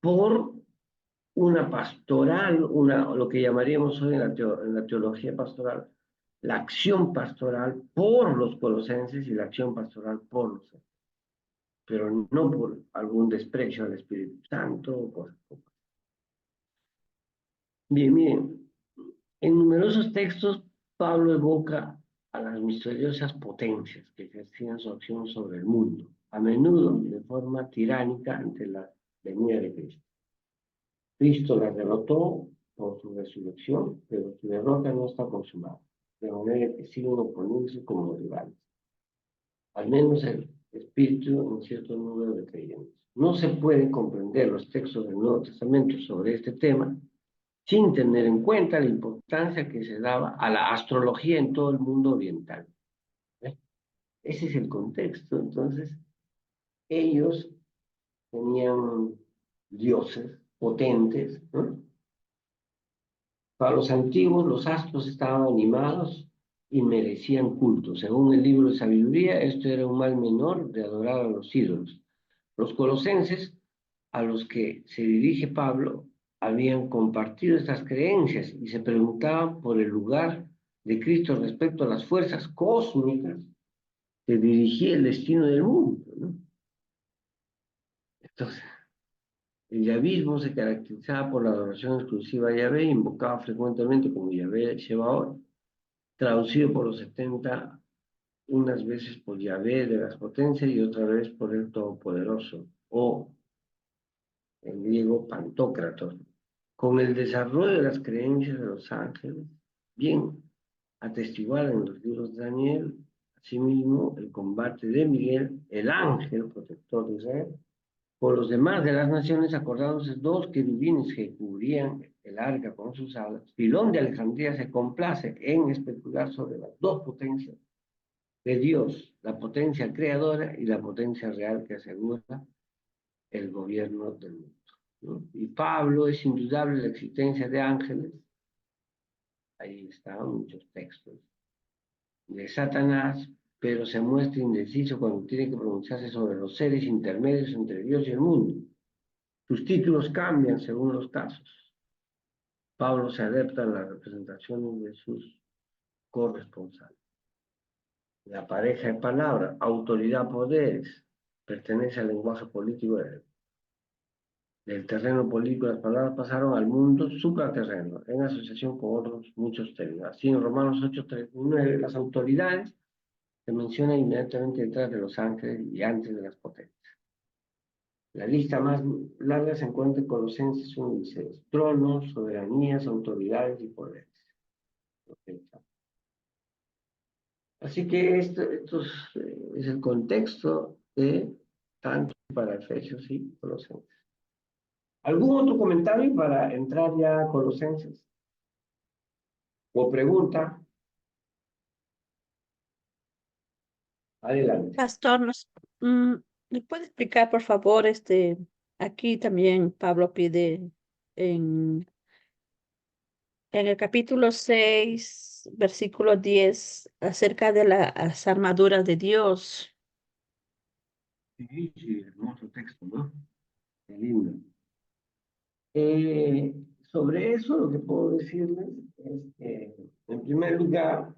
por una pastoral, lo que llamaríamos hoy en la teología pastoral, la acción pastoral por los colosenses y la acción pastoral por los efesios, pero no por algún desprecio al Espíritu Santo o cosas. Bien, miren, en numerosos textos Pablo evoca a las misteriosas potencias que ejercían su acción sobre el mundo, a menudo de forma tiránica ante la venida de Cristo. Cristo la derrotó por su resurrección, pero su derrota no está consumada, de manera que siguen oponiéndose como rivales. Al menos el espíritu en cierto número de creyentes. No se pueden comprender los textos del Nuevo Testamento sobre este tema sin tener en cuenta la importancia que se daba a la astrología en todo el mundo oriental. Ese es el contexto. Entonces, ellos tenían dioses potentes, ¿no? Para los antiguos, los astros estaban animados y merecían culto. Según el libro de sabiduría, esto era un mal menor de adorar a los ídolos. Los colosenses, a los que se dirige Pablo, habían compartido estas creencias y se preguntaban por el lugar de Cristo respecto a las fuerzas cósmicas que dirigían el destino del mundo, ¿no? Entonces, el yavismo se caracterizaba por la adoración exclusiva a Yahvé, invocado frecuentemente como Yahvé Shebaot, traducido por los 70 unas veces por Yahvé de las potencias y otra vez por el Todopoderoso, o en griego Pantocrator. Con el desarrollo de las creencias de los ángeles, bien atestiguada en los libros de Daniel, asimismo el combate de Miguel, el ángel protector de Israel, por los demás de las naciones, acordándose dos querubines que cubrían el arca con sus alas. Filón de Alejandría se complace en especular sobre las dos potencias de Dios, la potencia creadora y la potencia real que asegura el gobierno del mundo, ¿no? Y Pablo es indudable la existencia de ángeles, ahí están muchos textos, de Satanás, pero se muestra indeciso cuando tiene que pronunciarse sobre los seres intermedios entre Dios y el mundo. Sus títulos cambian según los casos. Pablo se adapta a las representaciones de sus corresponsales. La pareja de palabras, autoridad, poderes, pertenece al lenguaje político del terreno político. Las palabras pasaron al mundo supraterreno, en asociación con otros muchos términos. Así en Romanos 8:39, las autoridades se mencionan inmediatamente detrás de los ángeles y antes de las potencias. La lista más larga se encuentra en Colosenses 1:16. Tronos, soberanías, autoridades y poderes. Así que esto es el contexto de tanto para Efesios y Colosenses. ¿Algún otro comentario para entrar ya a Colosenses? ¿O pregunta? Adelante. Pastor, ¿me puede explicar, por favor, aquí también Pablo pide en el capítulo 6, versículo 10, acerca de las armaduras de Dios? Sí, hermoso texto, ¿no? Qué lindo. Sobre eso lo que puedo decirles es que, en primer lugar,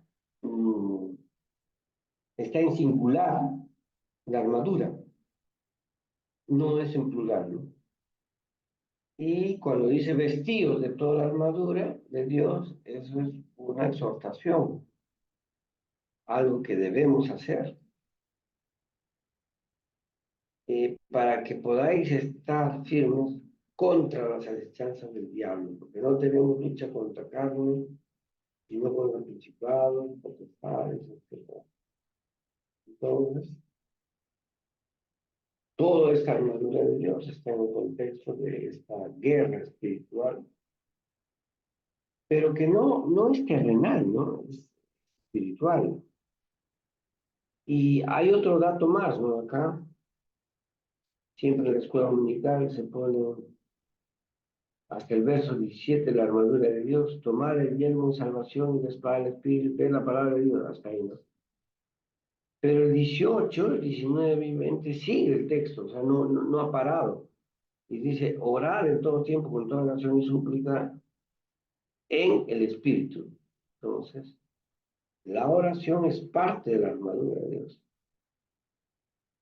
está en singular la armadura, no es en plural, ¿no? Y cuando dice vestidos de toda la armadura de Dios, eso es una exhortación, algo que debemos hacer, para que podáis estar firmes contra las asechanzas del diablo, porque no tenemos lucha contra carne, sino contra principados, potestades, etc. Entonces, toda esta armadura de Dios está en el contexto de esta guerra espiritual, pero que no es terrenal, ¿no? Es espiritual. Y hay otro dato más, ¿no? Acá, siempre en la escuela dominical se pone hasta el verso 17, la armadura de Dios, tomar el yelmo de salvación y la espada del Espíritu, es la palabra de Dios, hasta ahí, ¿no? Pero el 18, el 19 y 20 sigue el texo, o sea, no ha parado. Y dice, orar en todo tiempo con toda oración y súplica en el Espíritu. Entonces, la oración es parte de la armadura de Dios.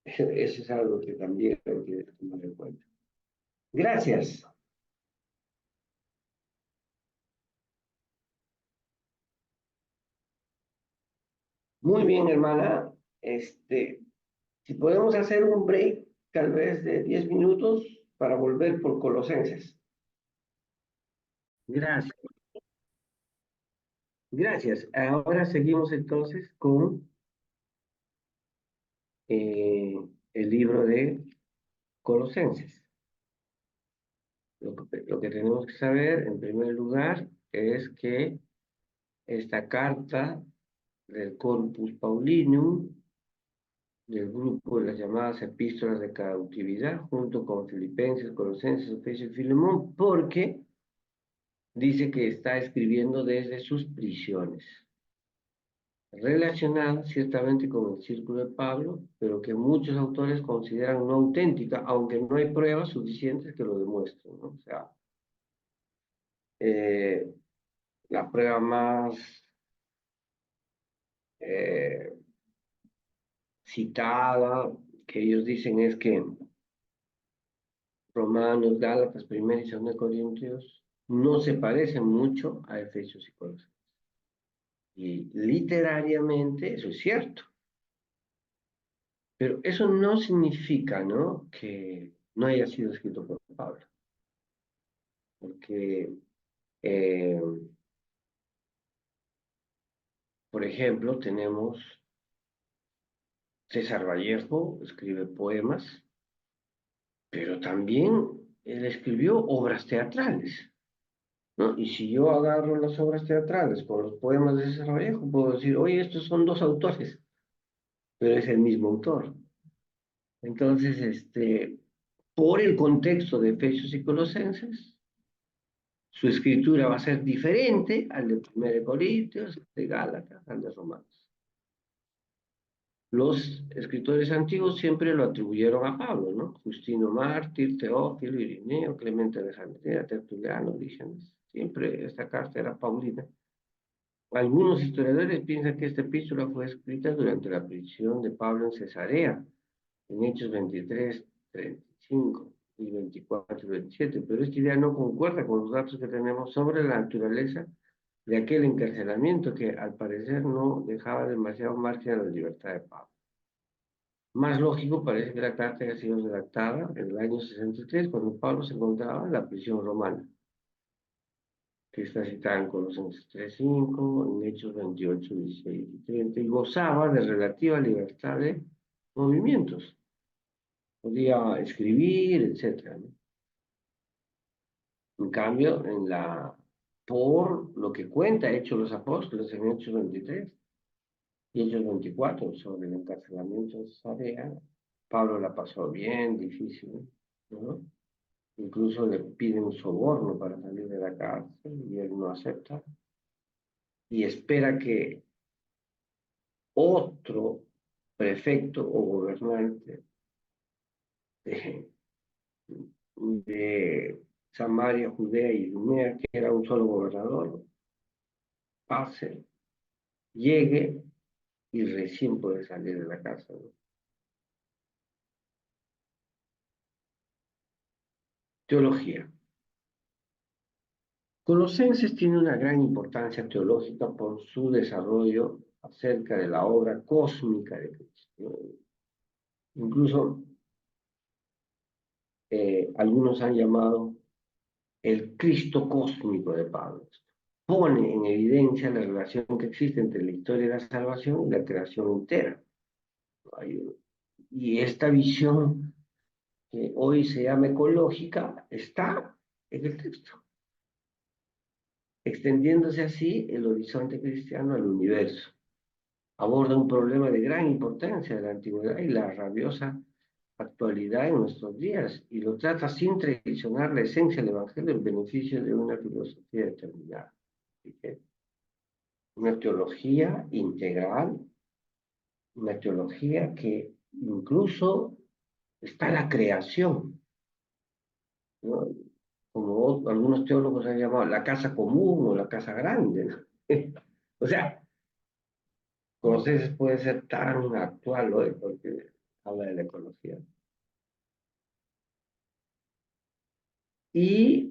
Eso es algo que también hay que tomar en cuenta. Gracias. Muy bien, hermana. Si podemos hacer un break, tal vez de 10 minutos, para volver por Colosenses. Gracias. Gracias. Ahora seguimos entonces con el libro de Colosenses. Lo que tenemos que saber, en primer lugar, es que esta carta del Corpus Paulinum, del grupo de las llamadas epístolas de cautividad, junto con Filipenses, Colosenses, Efesios y Filemón, porque dice que está escribiendo desde sus prisiones, relacionada ciertamente con el círculo de Pablo, pero que muchos autores consideran no auténtica, aunque no hay pruebas suficientes que lo demuestren, ¿no? O sea, eh, la prueba más eh, citada que ellos dicen es que Romanos, Gálatas, 1 y 2 Corintios no se parecen mucho a Efesios y Colosenses. Y literariamente eso es cierto. Pero eso no significa, ¿no?, que no haya sido escrito por Pablo. Porque, eh, por ejemplo, tenemos César Vallejo, escribe poemas, pero también él escribió obras teatrales, ¿no? Y si yo agarro las obras teatrales con los poemas de César Vallejo, puedo decir, oye, estos son dos autores, pero es el mismo autor. Entonces, por el contexto de Efesios y Colosenses, su escritura va a ser diferente al de 1 Corintios, de Gálatas, al de Romanos. Los escritores antiguos siempre lo atribuyeron a Pablo, ¿no? Justino Mártir, Teófilo, Irineo, Clemente de Alejandría, Tertuliano, Orígenes. Siempre esta carta era paulina. Algunos historiadores piensan que esta epístola fue escrita durante la prisión de Pablo en Cesarea, en Hechos 23, 35 y 24 y 27, pero esta idea no concuerda con los datos que tenemos sobre la naturaleza de aquel encarcelamiento que al parecer no dejaba demasiado margen a la libertad de Pablo. Más lógico parece que la carta haya sido redactada en el año 63, cuando Pablo se encontraba en la prisión romana, que está citada en Colosenses 3:5, en Hechos 28, 16 y 30, y gozaba de relativa libertad de movimientos. Podía escribir, etc., ¿no? En cambio, por lo que cuenta Hechos los Apóstoles en Hechos 23 y Hechos 24 sobre el encarcelamiento de Cesarea, Pablo la pasó bien, difícil, ¿no? Incluso le piden un soborno para salir de la cárcel y él no acepta y espera que otro prefecto o gobernante de, de Samaria, Judea y Idumea, que era un solo gobernador, pase, llegue y recién puede salir de la cárcel, ¿no? Teología. Colosenses tiene una gran importancia teológica por su desarrollo acerca de la obra cósmica de Cristo, ¿no? Incluso algunos han llamado el Cristo cósmico de Pablo. Pone en evidencia la relación que existe entre la historia de la salvación y la creación entera. Y esta visión, que hoy se llama ecológica, está en el texto, extendiéndose así el horizonte cristiano al universo. Aborda un problema de gran importancia de la antigüedad y la rabiosa actualidad en nuestros días, y lo trata sin traicionar la esencia del Evangelio en beneficio de una filosofía determinada. Una teología integral, una teología que incluso está la creación, ¿no? Como algunos teólogos han llamado la casa común o la casa grande, ¿no? O sea, Colosenses puede ser tan actual hoy porque habla de la ecología. Y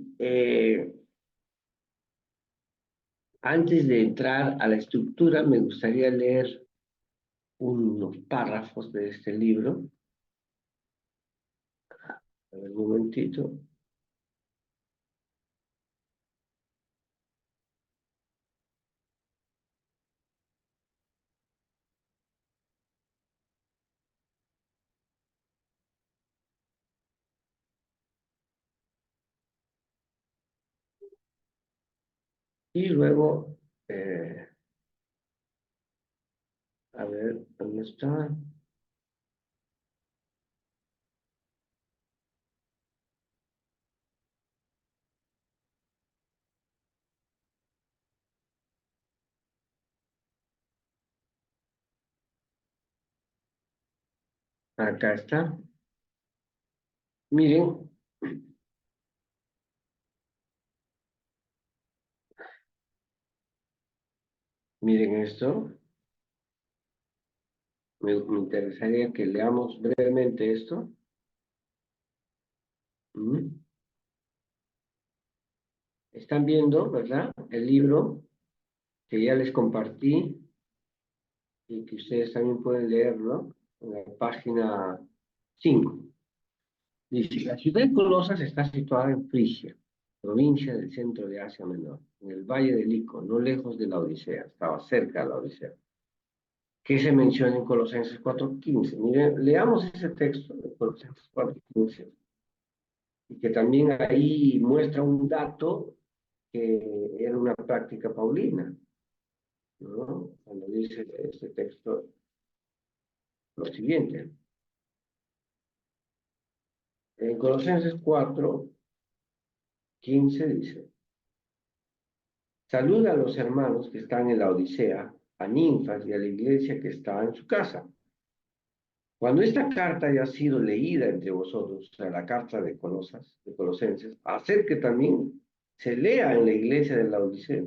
antes de entrar a la estructura, me gustaría leer unos párrafos de este libro. A ver, un momentito. Y luego, a ver, ¿dónde está? Acá está. Miren, miren esto. Me interesaría que leamos brevemente esto. ¿Mm? Están viendo, ¿verdad? El libro que ya les compartí y que ustedes también pueden leerlo en la página 5. Dice, la ciudad de Colosas está situada en Frigia, provincia del centro de Asia Menor, en el valle del Ico, no lejos de la Odisea, estaba cerca de la Odisea, que se menciona en Colosenses 4:15. Miren, leamos ese texto de Colosenses 4:15, y que también ahí muestra un dato que era una práctica paulina, ¿no? Cuando dice este texto lo siguiente. En Colosenses 4:15 dice, saluda a los hermanos que están en la Odisea, a Ninfas y a la iglesia que está en su casa. Cuando esta carta haya sido leída entre vosotros, o sea, la carta de Colosenses, hacer que también se lea en la iglesia de la Odisea,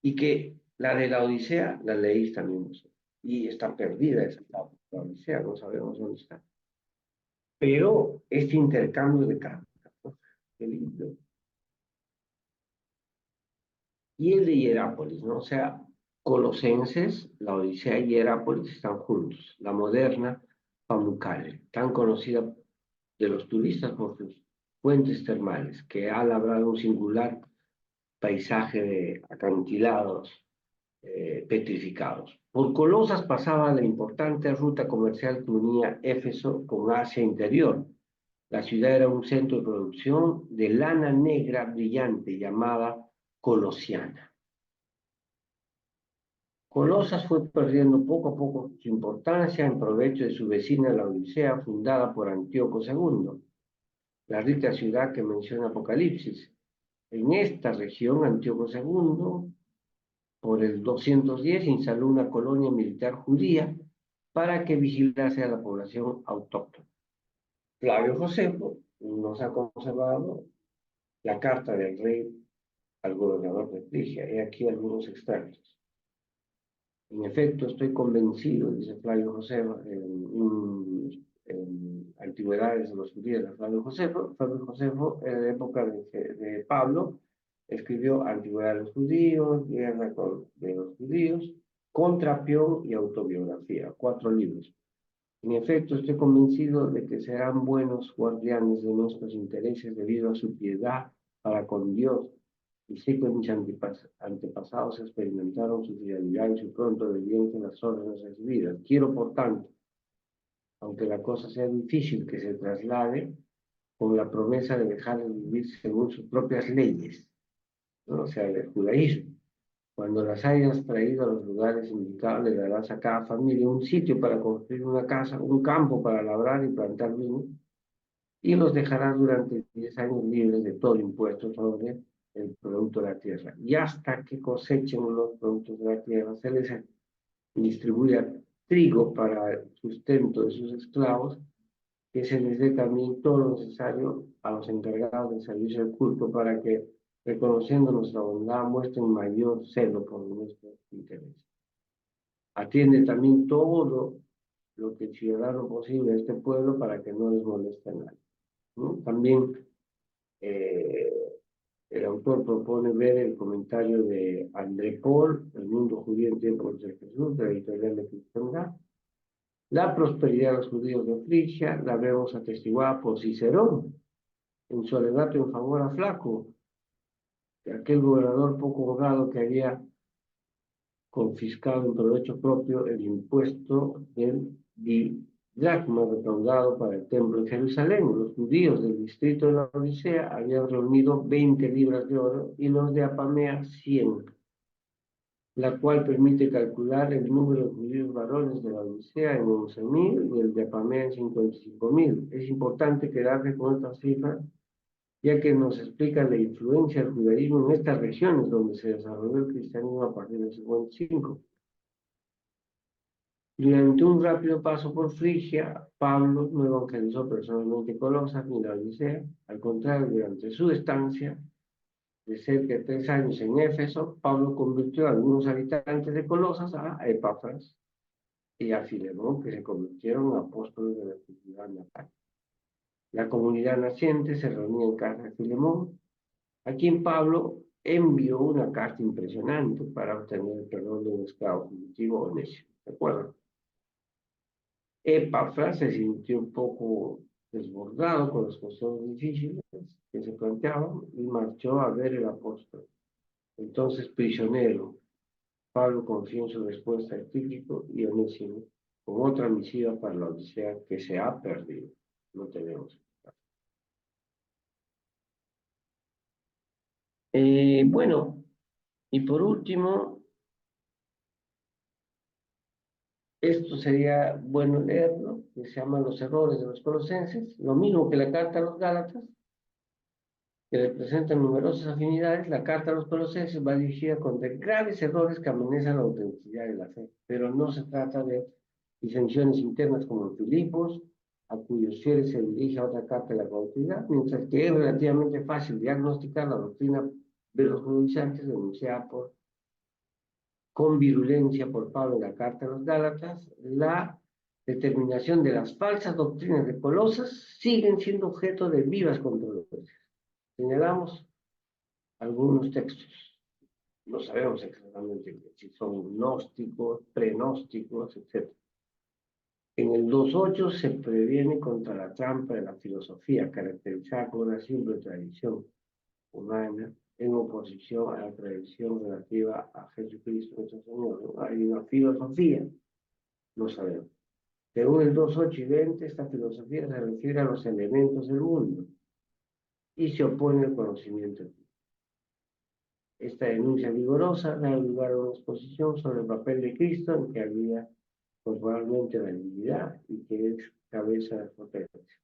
y que la de la Odisea la leéis también vosotros. Y está perdida esa la Odisea, no sabemos dónde está. Pero este intercambio de cartas, ¿no? Qué lindo. Y el de Hierápolis, ¿no? O sea, Colosenses, la Odisea y Hierápolis están juntos. La moderna Pamukkale, tan conocida de los turistas por sus fuentes termales, que ha labrado un singular paisaje de acantilados petrificados. Por Colosas pasaba la importante ruta comercial que unía Éfeso con Asia Interior. La ciudad era un centro de producción de lana negra brillante llamada colosiana. Colosas fue perdiendo poco a poco su importancia en provecho de su vecina la Odisea, fundada por Antíoco II, la rica ciudad que menciona Apocalipsis. En esta región, Antíoco II, por el 210, instaló una colonia militar judía para que vigilase a la población autóctona. Flavio Josefo nos ha conservado la carta del rey al gobernador de Frigia. He aquí algunos extractos. En efecto, estoy convencido, dice Flavio Josefo, en Antigüedades de los Judíos de Flavio Josefo, en la época de Pablo, escribió Antigüedades de los Judíos, Guerra de los Judíos, Contrapión y Autobiografía, 4 libros. En efecto, estoy convencido de que serán buenos guardianes de nuestros intereses debido a su piedad para con Dios, y sé que mis antepasados experimentaron su fidelidad y su pronto obediencia en las órdenes recibidas. Quiero, por tanto, aunque la cosa sea difícil, que se traslade con la promesa de dejar de vivir según sus propias leyes, ¿no? O sea, el judaísmo. Cuando las hayas traído a los lugares indicados, le darás a cada familia un sitio para construir una casa, un campo para labrar y plantar vino, y los dejarás durante 10 años libres de todo impuesto sobre el producto de la tierra. Y hasta que cosechen los productos de la tierra, se les distribuya trigo para el sustento de sus esclavos, que se les dé también todo lo necesario a los encargados del servicio del culto para que, reconociendo nuestra bondad, muestren mayor celo por nuestro interés. Atiende también todo lo que el ciudadano posible de este pueblo para que no les moleste a nadie, ¿no? También El autor propone ver el comentario de André Paul, El mundo judío en tiempos de Jesús, de la editorial de Cristiandad. La prosperidad de los judíos de Frigia la vemos atestiguada por Cicerón, en su alegato en favor a Flaco, aquel gobernador poco honrado que había confiscado en provecho propio el impuesto del dracma recaudado para el templo de Jerusalén. Los judíos del distrito de la Odisea habían reunido 20 libras de oro y los de Apamea 100, la cual permite calcular el número de judíos varones de la Odisea en 11.000 y el de Apamea en 55.000. Es importante quedarse con estas cifras, ya que nos explica la influencia del judaísmo en estas regiones donde se desarrolló el cristianismo a partir del 55. Durante un rápido paso por Frigia, Pablo no evangelizó personalmente Colosas ni la Odisea. Al contrario, durante su estancia de cerca de 3 años en Éfeso, Pablo convirtió a algunos habitantes de Colosas a Epafras y a Filemón, que se convirtieron en apóstoles de la comunidad natal. La comunidad naciente se reunía en casa de Filemón, a quien Pablo envió una carta impresionante para obtener el perdón de un esclavo fugitivo Onésimo. ¿De acuerdo? Epafras se sintió un poco desbordado con las cuestiones difíciles que se planteaban y marchó a ver el apóstol. Entonces, prisionero, Pablo confió en su respuesta a Tíquico y Onésimo con otra misiva para la Odisea que se ha perdido. No tenemos. Bueno, y por último, esto sería bueno leerlo, que se llama Los errores de los colosenses, lo mismo que la carta a los Gálatas, que representan numerosas afinidades. La carta a los colosenses va dirigida contra graves errores que amenazan la autenticidad de la fe, pero no se trata de disensiones internas como en Filipos, a cuyos fieles se dirige a otra carta de la cautividad, mientras que es relativamente fácil diagnosticar la doctrina de los judaizantes denunciada con virulencia por Pablo en la carta a los Gálatas. La determinación de las falsas doctrinas de Colosas siguen siendo objeto de vivas controversias. Señalamos algunos textos. No sabemos exactamente si son gnósticos, prenósticos, etc. En el 2.8 se previene contra la trampa de la filosofía, caracterizada por una simple tradición humana, en oposición a la tradición relativa a Jesucristo nuestro Señor. Hay una filosofía, no sabemos. Según el 2.8 y 20, esta filosofía se refiere a los elementos del mundo y se opone al conocimiento. Esta denuncia vigorosa da lugar a una exposición sobre el papel de Cristo, en que había corporalmente la divinidad y que es cabeza de potencia.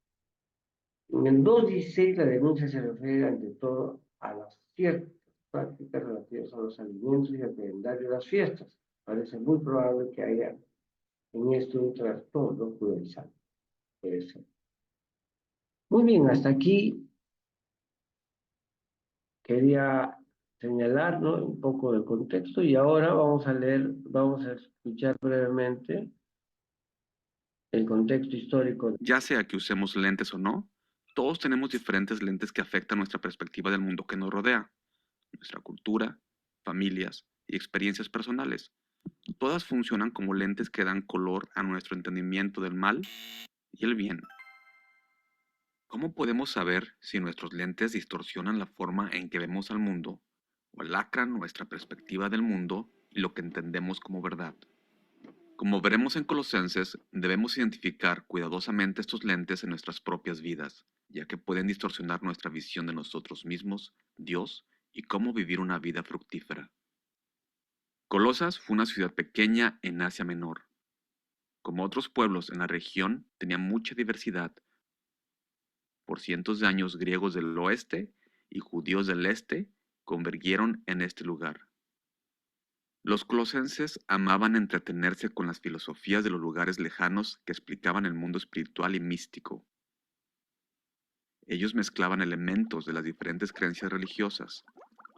En el 2.16 la denuncia se refiere ante todo a las ciertas prácticas relativas a los alimentos y al calendario de las fiestas. Parece muy probable que haya en esto un trastorno judaizante. Puede ser. Muy bien, hasta aquí quería señalar, ¿no?, un poco de contexto, y ahora vamos a escuchar brevemente el contexto histórico. Ya sea que usemos lentes o no, todos tenemos diferentes lentes que afectan nuestra perspectiva del mundo que nos rodea, nuestra cultura, familias y experiencias personales. Todas funcionan como lentes que dan color a nuestro entendimiento del mal y el bien. ¿Cómo podemos saber si nuestros lentes distorsionan la forma en que vemos al mundo o lacran nuestra perspectiva del mundo y lo que entendemos como verdad? Como veremos en Colosenses, debemos identificar cuidadosamente estos lentes en nuestras propias vidas, ya que pueden distorsionar nuestra visión de nosotros mismos, Dios y cómo vivir una vida fructífera. Colosas fue una ciudad pequeña en Asia Menor. Como otros pueblos en la región, tenía mucha diversidad. Por cientos de años griegos del oeste y judíos del este convergieron en este lugar. Los colosenses amaban entretenerse con las filosofías de los lugares lejanos que explicaban el mundo espiritual y místico. Ellos mezclaban elementos de las diferentes creencias religiosas.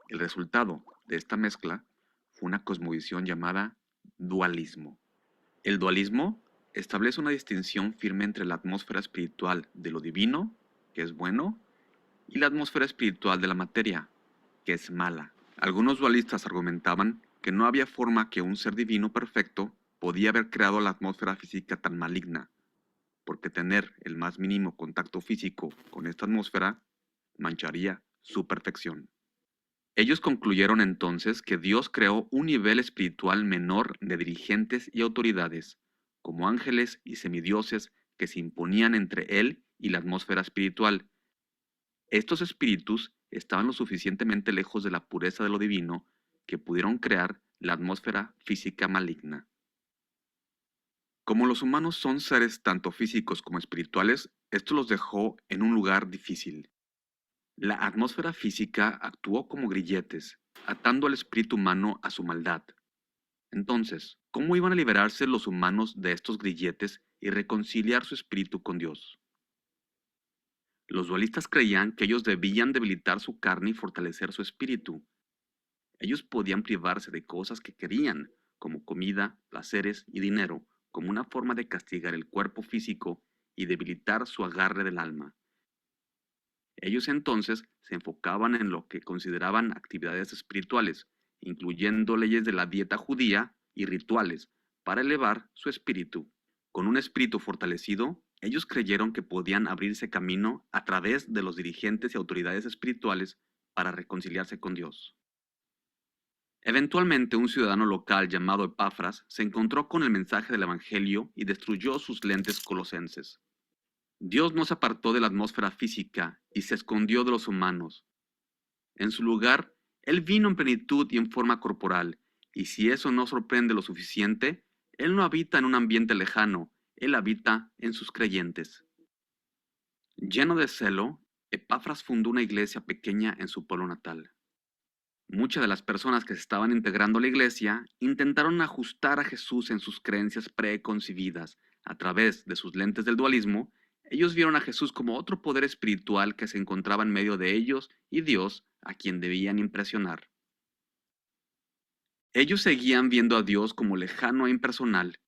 El resultado de esta mezcla fue una cosmovisión llamada dualismo. El dualismo establece una distinción firme entre la atmósfera espiritual de lo divino, que es bueno, y la atmósfera espiritual de la materia, que es mala. Algunos dualistas argumentaban que no había forma que un ser divino perfecto podía haber creado la atmósfera física tan maligna, porque tener el más mínimo contacto físico con esta atmósfera mancharía su perfección. Ellos concluyeron entonces que Dios creó un nivel espiritual menor de dirigentes y autoridades, como ángeles y semidioses que se imponían entre él y la atmósfera espiritual. Estos espíritus estaban lo suficientemente lejos de la pureza de lo divino que pudieron crear la atmósfera física maligna. Como los humanos son seres tanto físicos como espirituales, esto los dejó en un lugar difícil. La atmósfera física actuó como grilletes, atando al espíritu humano a su maldad. Entonces, ¿cómo iban a liberarse los humanos de estos grilletes y reconciliar su espíritu con Dios? Los dualistas creían que ellos debían debilitar su carne y fortalecer su espíritu. Ellos podían privarse de cosas que querían, como comida, placeres y dinero, como una forma de castigar el cuerpo físico y debilitar su agarre del alma. Ellos entonces se enfocaban en lo que consideraban actividades espirituales, incluyendo leyes de la dieta judía y rituales, para elevar su espíritu. Con un espíritu fortalecido, ellos creyeron que podían abrirse camino a través de los dirigentes y autoridades espirituales para reconciliarse con Dios. Eventualmente, un ciudadano local llamado Epafras se encontró con el mensaje del Evangelio y destruyó sus lentes colosenses. Dios no se apartó de la atmósfera física y se escondió de los humanos. En su lugar, Él vino en plenitud y en forma corporal, y si eso no sorprende lo suficiente, Él no habita en un ambiente lejano, Él habita en sus creyentes. Lleno de celo, Epafras fundó una iglesia pequeña en su pueblo natal. Muchas de las personas que se estaban integrando a la iglesia intentaron ajustar a Jesús en sus creencias preconcebidas. A través de sus lentes del dualismo, ellos vieron a Jesús como otro poder espiritual que se encontraba en medio de ellos y Dios a quien debían impresionar. Ellos seguían viendo a Dios como lejano e impersonal.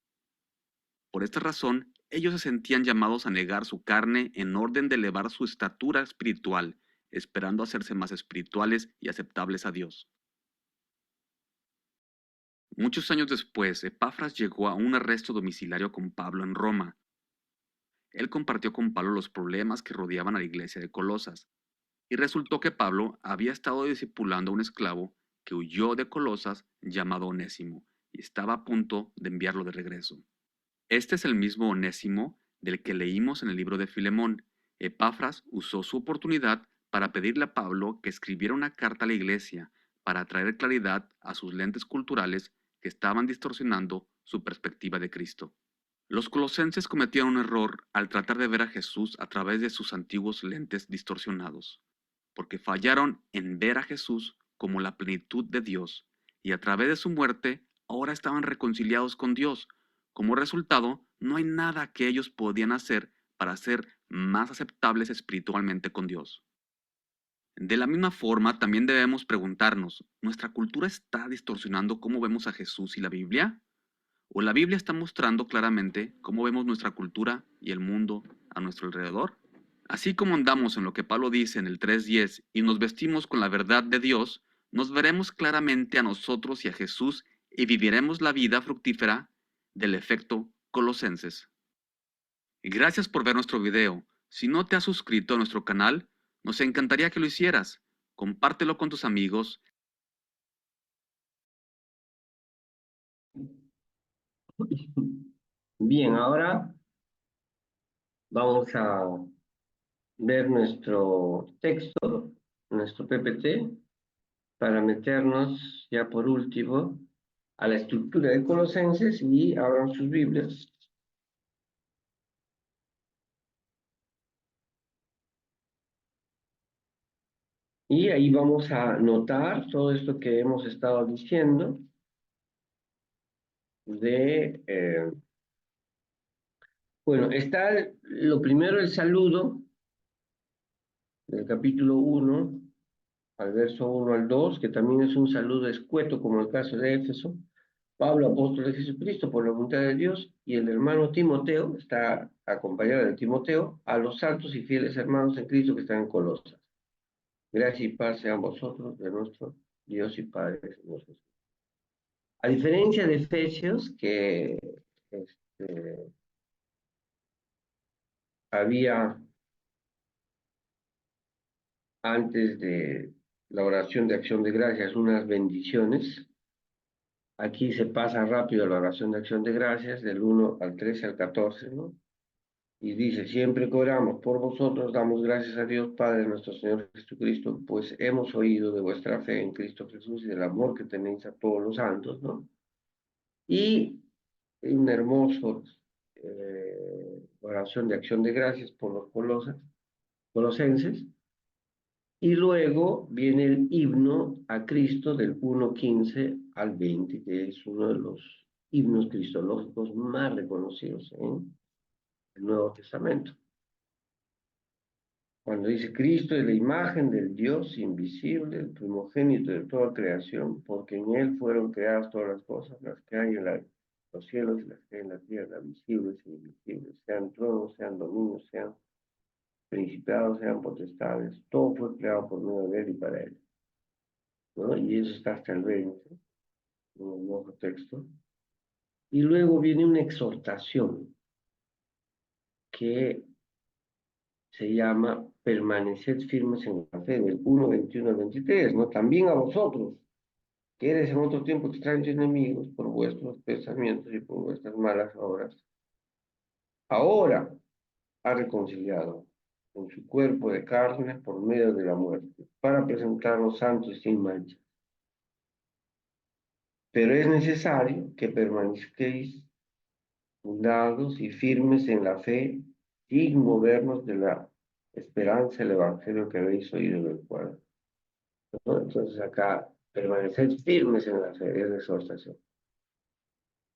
Por esta razón, ellos se sentían llamados a negar su carne en orden de elevar su estatura espiritual, esperando hacerse más espirituales y aceptables a Dios. Muchos años después, Epafras llegó a un arresto domiciliario con Pablo en Roma. Él compartió con Pablo los problemas que rodeaban a la iglesia de Colosas, y resultó que Pablo había estado discipulando a un esclavo que huyó de Colosas llamado Onésimo, y estaba a punto de enviarlo de regreso. Este es el mismo Onésimo del que leímos en el libro de Filemón. Epafras usó su oportunidad para pedirle a Pablo que escribiera una carta a la iglesia para traer claridad a sus lentes culturales que estaban distorsionando su perspectiva de Cristo. Los colosenses cometieron un error al tratar de ver a Jesús a través de sus antiguos lentes distorsionados, porque fallaron en ver a Jesús como la plenitud de Dios, y a través de su muerte ahora estaban reconciliados con Dios. Como resultado, no hay nada que ellos podían hacer para ser más aceptables espiritualmente con Dios. De la misma forma, también debemos preguntarnos, ¿nuestra cultura está distorsionando cómo vemos a Jesús y la Biblia? ¿O la Biblia está mostrando claramente cómo vemos nuestra cultura y el mundo a nuestro alrededor? Así como andamos en lo que Pablo dice en el 3:10 y nos vestimos con la verdad de Dios, nos veremos claramente a nosotros y a Jesús y viviremos la vida fructífera del efecto Colosenses. Gracias por ver nuestro video. Si no te has suscrito a nuestro canal, nos encantaría que lo hicieras. Compártelo con tus amigos. Bien, ahora vamos a ver nuestro texto, nuestro PPT, para meternos ya por último a la estructura de Colosenses y abran sus Biblias. Y ahí vamos a notar todo esto que hemos estado diciendo bueno, está lo primero el saludo del capítulo 1 al verso 1 al 2, que también es un saludo escueto como el caso de Éfeso. Pablo, apóstol de Jesucristo, por la voluntad de Dios, y el hermano Timoteo, está acompañado de Timoteo, a los santos y fieles hermanos en Cristo que están en Colosas. Gracia y paz sean vosotros de nuestro Dios y Padre Señor Jesús. A diferencia de Efesios, que había antes de la oración de acción de gracias unas bendiciones, aquí se pasa rápido la oración de acción de gracias del 1 al 13 al 14, ¿no? Y dice, siempre que oramos por vosotros, damos gracias a Dios Padre nuestro Señor Jesucristo, pues hemos oído de vuestra fe en Cristo Jesús y del amor que tenéis a todos los santos, ¿no? Y un hermoso oración de acción de gracias por los colosenses. Y luego viene el himno a Cristo del 1:15 al 20, que es uno de los himnos cristológicos más reconocidos en el Nuevo Testamento. Cuando dice Cristo es la imagen del Dios invisible, el primogénito de toda creación, porque en Él fueron creadas todas las cosas, las que hay en los cielos y las que hay en la tierra, visibles e invisibles, sean tronos, sean dominios, sean principados, sean potestades, todo fue creado por medio de Él y para Él, ¿no? Y eso está hasta el 20, en el nuevo texto. Y luego viene una exhortación que se llama permaneced firmes en la fe, del 1:21 al 23, ¿no? También a vosotros, que eres en otro tiempo extraños enemigos por vuestros pensamientos y por vuestras malas obras, ahora ha reconciliado en su cuerpo de carne por medio de la muerte, para presentarnos santos y sin mancha. Pero es necesario que permanezcáis fundados y firmes en la fe, sin movernos de la esperanza del evangelio que habéis oído, del cual, ¿no? Entonces acá, permanecer firmes en la fe es la exhortación.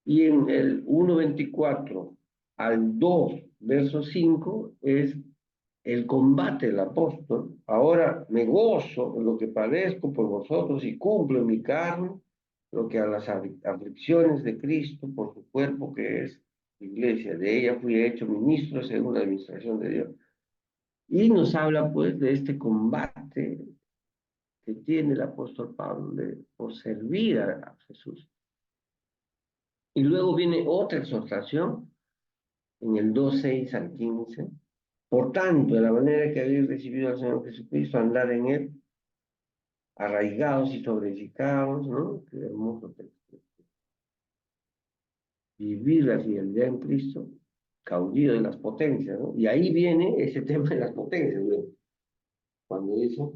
Y en el 1:24 al 2, verso 5, es el combate del apóstol. Ahora me gozo en lo que padezco por vosotros y cumplo en mi carne lo que a las aflicciones de Cristo por su cuerpo que es iglesia. De ella fui hecho ministro según la administración de Dios. Y nos habla pues de este combate que tiene el apóstol Pablo por servir a Jesús. Y luego viene otra exhortación en el 2:6 al 15. Por tanto, de la manera que habéis recibido al Señor Jesucristo, andar en Él, arraigados y sobreedificados, ¿no? Qué hermoso texto. Vivir la fidelidad en Cristo, caudillo de las potencias, ¿no? Y ahí viene ese tema de las potencias, ¿no? Cuando dice,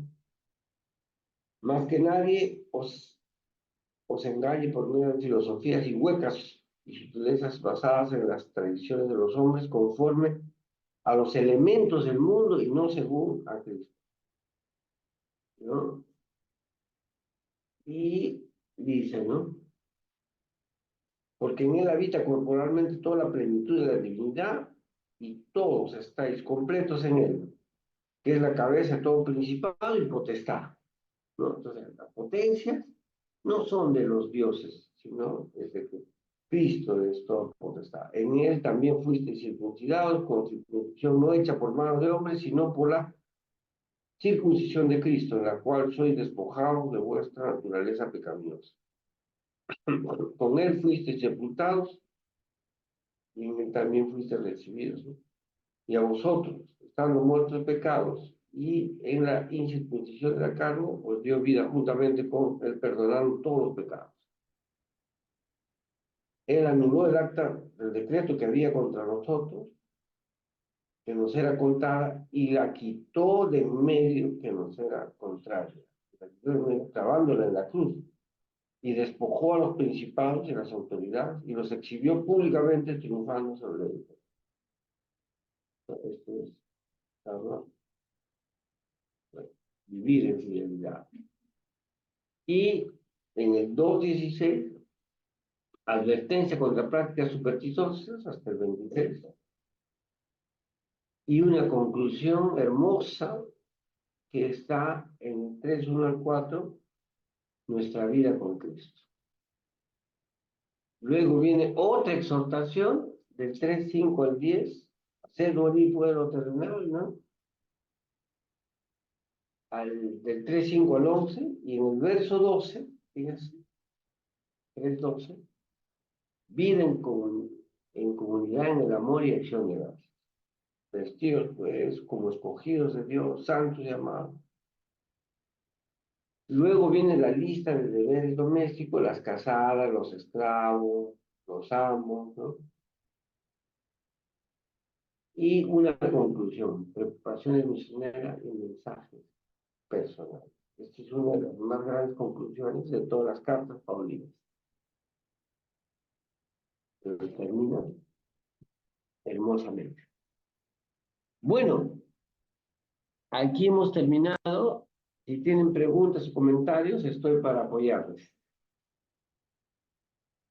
más que nadie os engañe por medio de filosofías y huecas y sutilezas basadas en las tradiciones de los hombres conforme a los elementos del mundo y no según a Cristo, ¿no? Y dice, ¿no? Porque en Él habita corporalmente toda la plenitud de la divinidad y todos estáis completos en Él, que es la cabeza de todo principado y potestad, ¿no? Entonces, las potencias no son de los dioses, sino es de Cristo es toda potestad. En Él también fuisteis circuncidados con circuncisión no hecha por manos de hombres, sino por la circuncisión de Cristo, en la cual sois despojados de vuestra naturaleza pecaminosa. Con Él fuisteis sepultados y en Él también fuisteis recibidos, ¿no? Y a vosotros, estando muertos de pecados y en la incircuncisión de la carne, os dio vida juntamente con Él, perdonando todos los pecados. Él anuló el acta del decreto que había contra nosotros, que nos era contada, y la quitó de en medio que nos era contraria, clavándola en la cruz, y despojó a los principados y a las autoridades, y los exhibió públicamente triunfando sobre ellos. Esto es, ¿no? Vivir en fidelidad. Y en el 2:16, advertencia contra prácticas supersticiosas, hasta el 23, y una conclusión hermosa que está en 3:1 al 4, nuestra vida con Cristo. Luego viene otra exhortación del 3:5 al 10, hacer morir fuego terrenal, ¿no? del 3:5 al 11, y en el verso 12, fíjense, 3:12, vida en comunidad en el amor y acción de gracias. Vestidos, pues, como escogidos de Dios, santos y amados. Luego viene la lista de deberes domésticos, las casadas, los esclavos, los amos, ¿no? Y una conclusión, preocupaciones misioneras y mensajes personales. Esta es una de las más grandes conclusiones de todas las cartas paulinas. Pero termina hermosamente. Bueno, aquí hemos terminado. Si tienen preguntas o comentarios, estoy para apoyarles.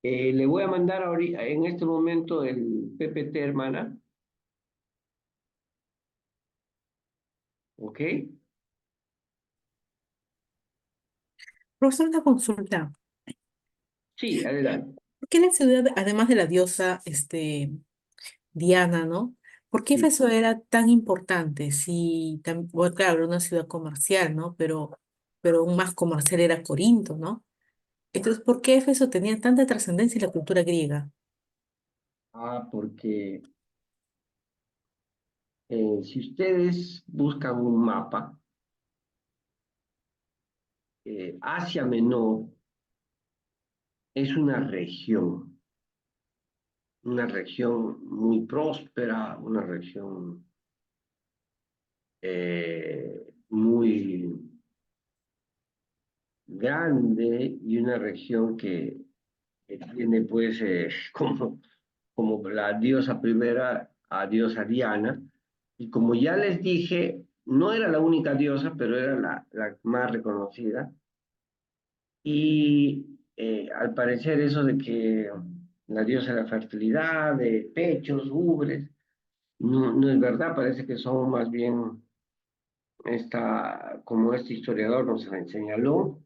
Le voy a mandar ahorita, en este momento el PPT, hermana. ¿Ok? Profesor, una consulta. Sí, adelante. ¿Por qué la ciudad, además de la diosa Diana, ¿no? ¿Por qué Sí. Éfeso era tan importante? Si, bueno, claro, era una ciudad comercial, ¿no? Pero aún más comercial era Corinto, ¿no? Entonces, ¿por qué Éfeso tenía tanta trascendencia en la cultura griega? Porque si ustedes buscan un mapa, Asia Menor es una región muy próspera, una región muy grande y una región que tiene pues como la diosa primera a diosa Diana, y como ya les dije, no era la única diosa, pero era la más reconocida, y al parecer eso de que la diosa de la fertilidad, de pechos, ubres, no es verdad, parece que son más bien, como este historiador nos señaló,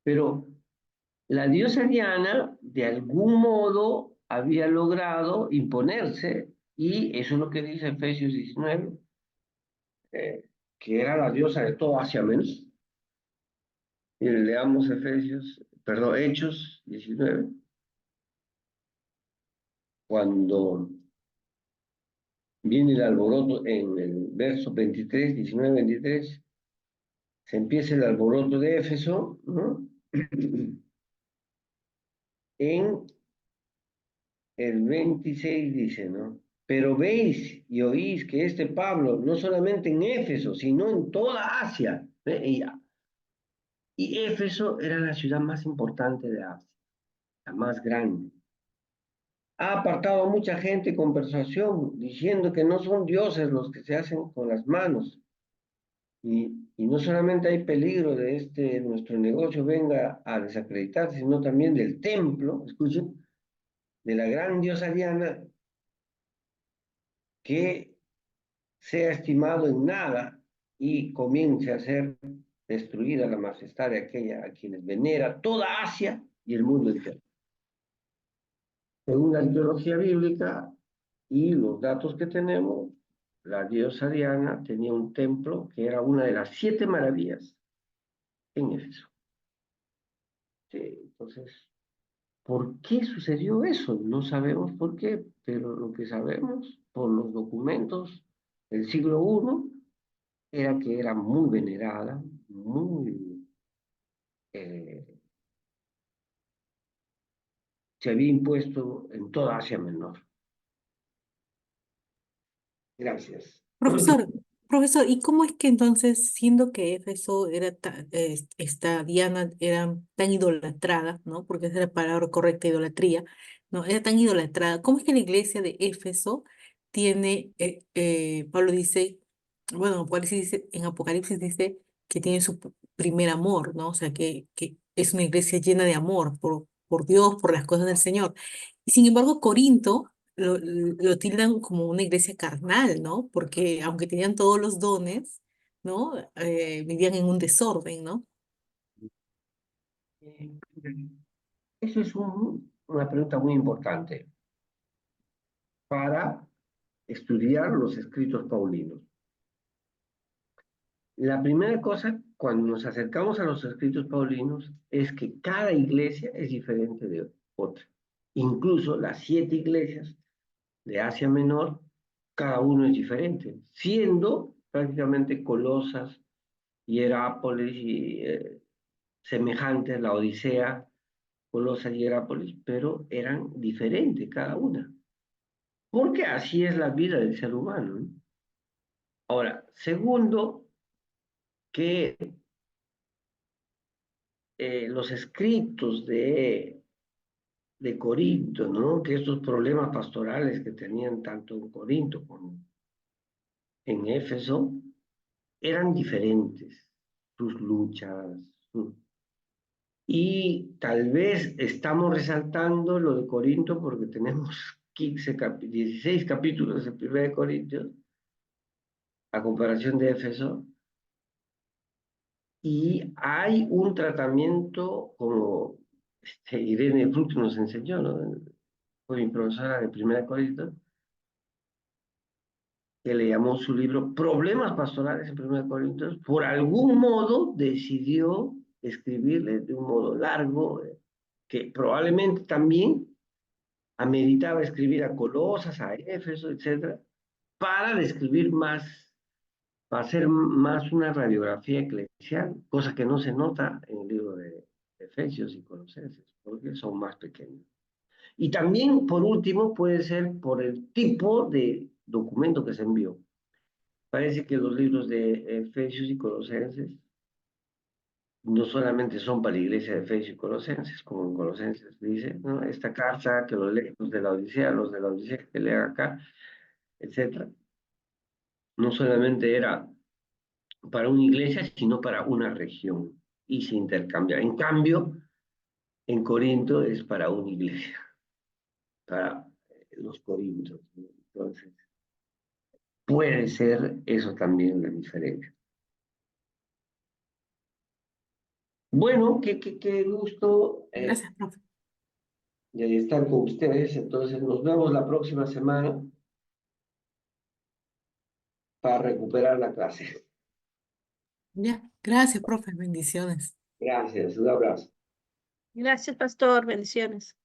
pero la diosa Diana de algún modo había logrado imponerse, y eso es lo que dice Efesios 19, que era la diosa de todo Asia Menor. Y leamos Hechos 19, cuando viene el alboroto en el verso 23, 19, 23, se empieza el alboroto de Éfeso, ¿no? En el 26 dice, ¿no? Pero veis y oís que este Pablo, no solamente en Éfeso, sino en toda Asia, y Éfeso era la ciudad más importante de Asia, la más grande. Ha apartado a mucha gente con persuasión, diciendo que no son dioses los que se hacen con las manos. Y no solamente hay peligro de nuestro negocio venga a desacreditarse, sino también del templo, escuchen, de la gran diosa Diana, que sea estimado en nada y comience a ser destruida la majestad de aquella a quienes venera toda Asia y el mundo entero. Según la arqueología bíblica y los datos que tenemos, la diosa Diana tenía un templo que era una de las 7 maravillas en Éfeso. Sí, entonces, ¿por qué sucedió eso? No sabemos por qué, pero lo que sabemos por los documentos del siglo I era que era muy venerada, eh, se había impuesto en toda Asia Menor. Gracias. Profesor, ¿y cómo es que entonces, siendo que Éfeso era esta Diana era tan idolatrada, ¿no? Porque esa es la palabra correcta, idolatría, ¿no? Era tan idolatrada, ¿cómo es que la iglesia de Éfeso tiene, Pablo dice, bueno, en Apocalipsis dice que tiene su primer amor, ¿no? O sea, que es una iglesia llena de amor por Dios, por las cosas del Señor. Y sin embargo, Corinto lo tildan como una iglesia carnal, ¿no? Porque aunque tenían todos los dones, ¿no? Vivían en un desorden, ¿no? Eso es una pregunta muy importante para estudiar los escritos paulinos. La primera cosa, cuando nos acercamos a los escritos paulinos, es que cada iglesia es diferente de otra. Incluso las 7 iglesias de Asia Menor, cada uno es diferente, siendo prácticamente Colosas, Hierápolis y semejantes, la Odisea, Colosas y Hierápolis, pero eran diferentes cada una. Porque así es la vida del ser humano, ¿no? Ahora, segundo, que los escritos de Corinto, ¿no? Que estos problemas pastorales que tenían tanto en Corinto como en Éfeso eran diferentes, sus luchas. Y tal vez estamos resaltando lo de Corinto porque tenemos 16 capítulos de 1 de Corintios, a comparación de Éfeso, y hay un tratamiento como Irene Fruct nos enseñó, ¿no? Fue mi profesora de 1 de Corintios, que le llamó su libro Problemas Pastorales en 1 de Corintios, por algún modo decidió escribirle de un modo largo, que probablemente también ameritaba escribir a Colosas, a Éfeso, etcétera, para describir más, para hacer más una radiografía eclesial, cosa que no se nota en el libro de Efesios y Colosenses, porque son más pequeños. Y también, por último, puede ser por el tipo de documento que se envió. Parece que los libros de Efesios y Colosenses no solamente son para la iglesia de Efesios y Colosenses, como en Colosenses dice, ¿no? Esta carta que los leen los de la Odisea que lean acá, etcétera, no solamente era para una iglesia, sino para una región, y se intercambia. En cambio, en Corinto es para una iglesia, para los corintios, ¿no? Entonces, puede ser eso también la diferencia. Bueno, qué gusto Gracias, profe. de estar con ustedes. Entonces, nos vemos la próxima semana para recuperar la clase. Ya, gracias, profe. Bendiciones. Gracias, un abrazo. Gracias, pastor. Bendiciones.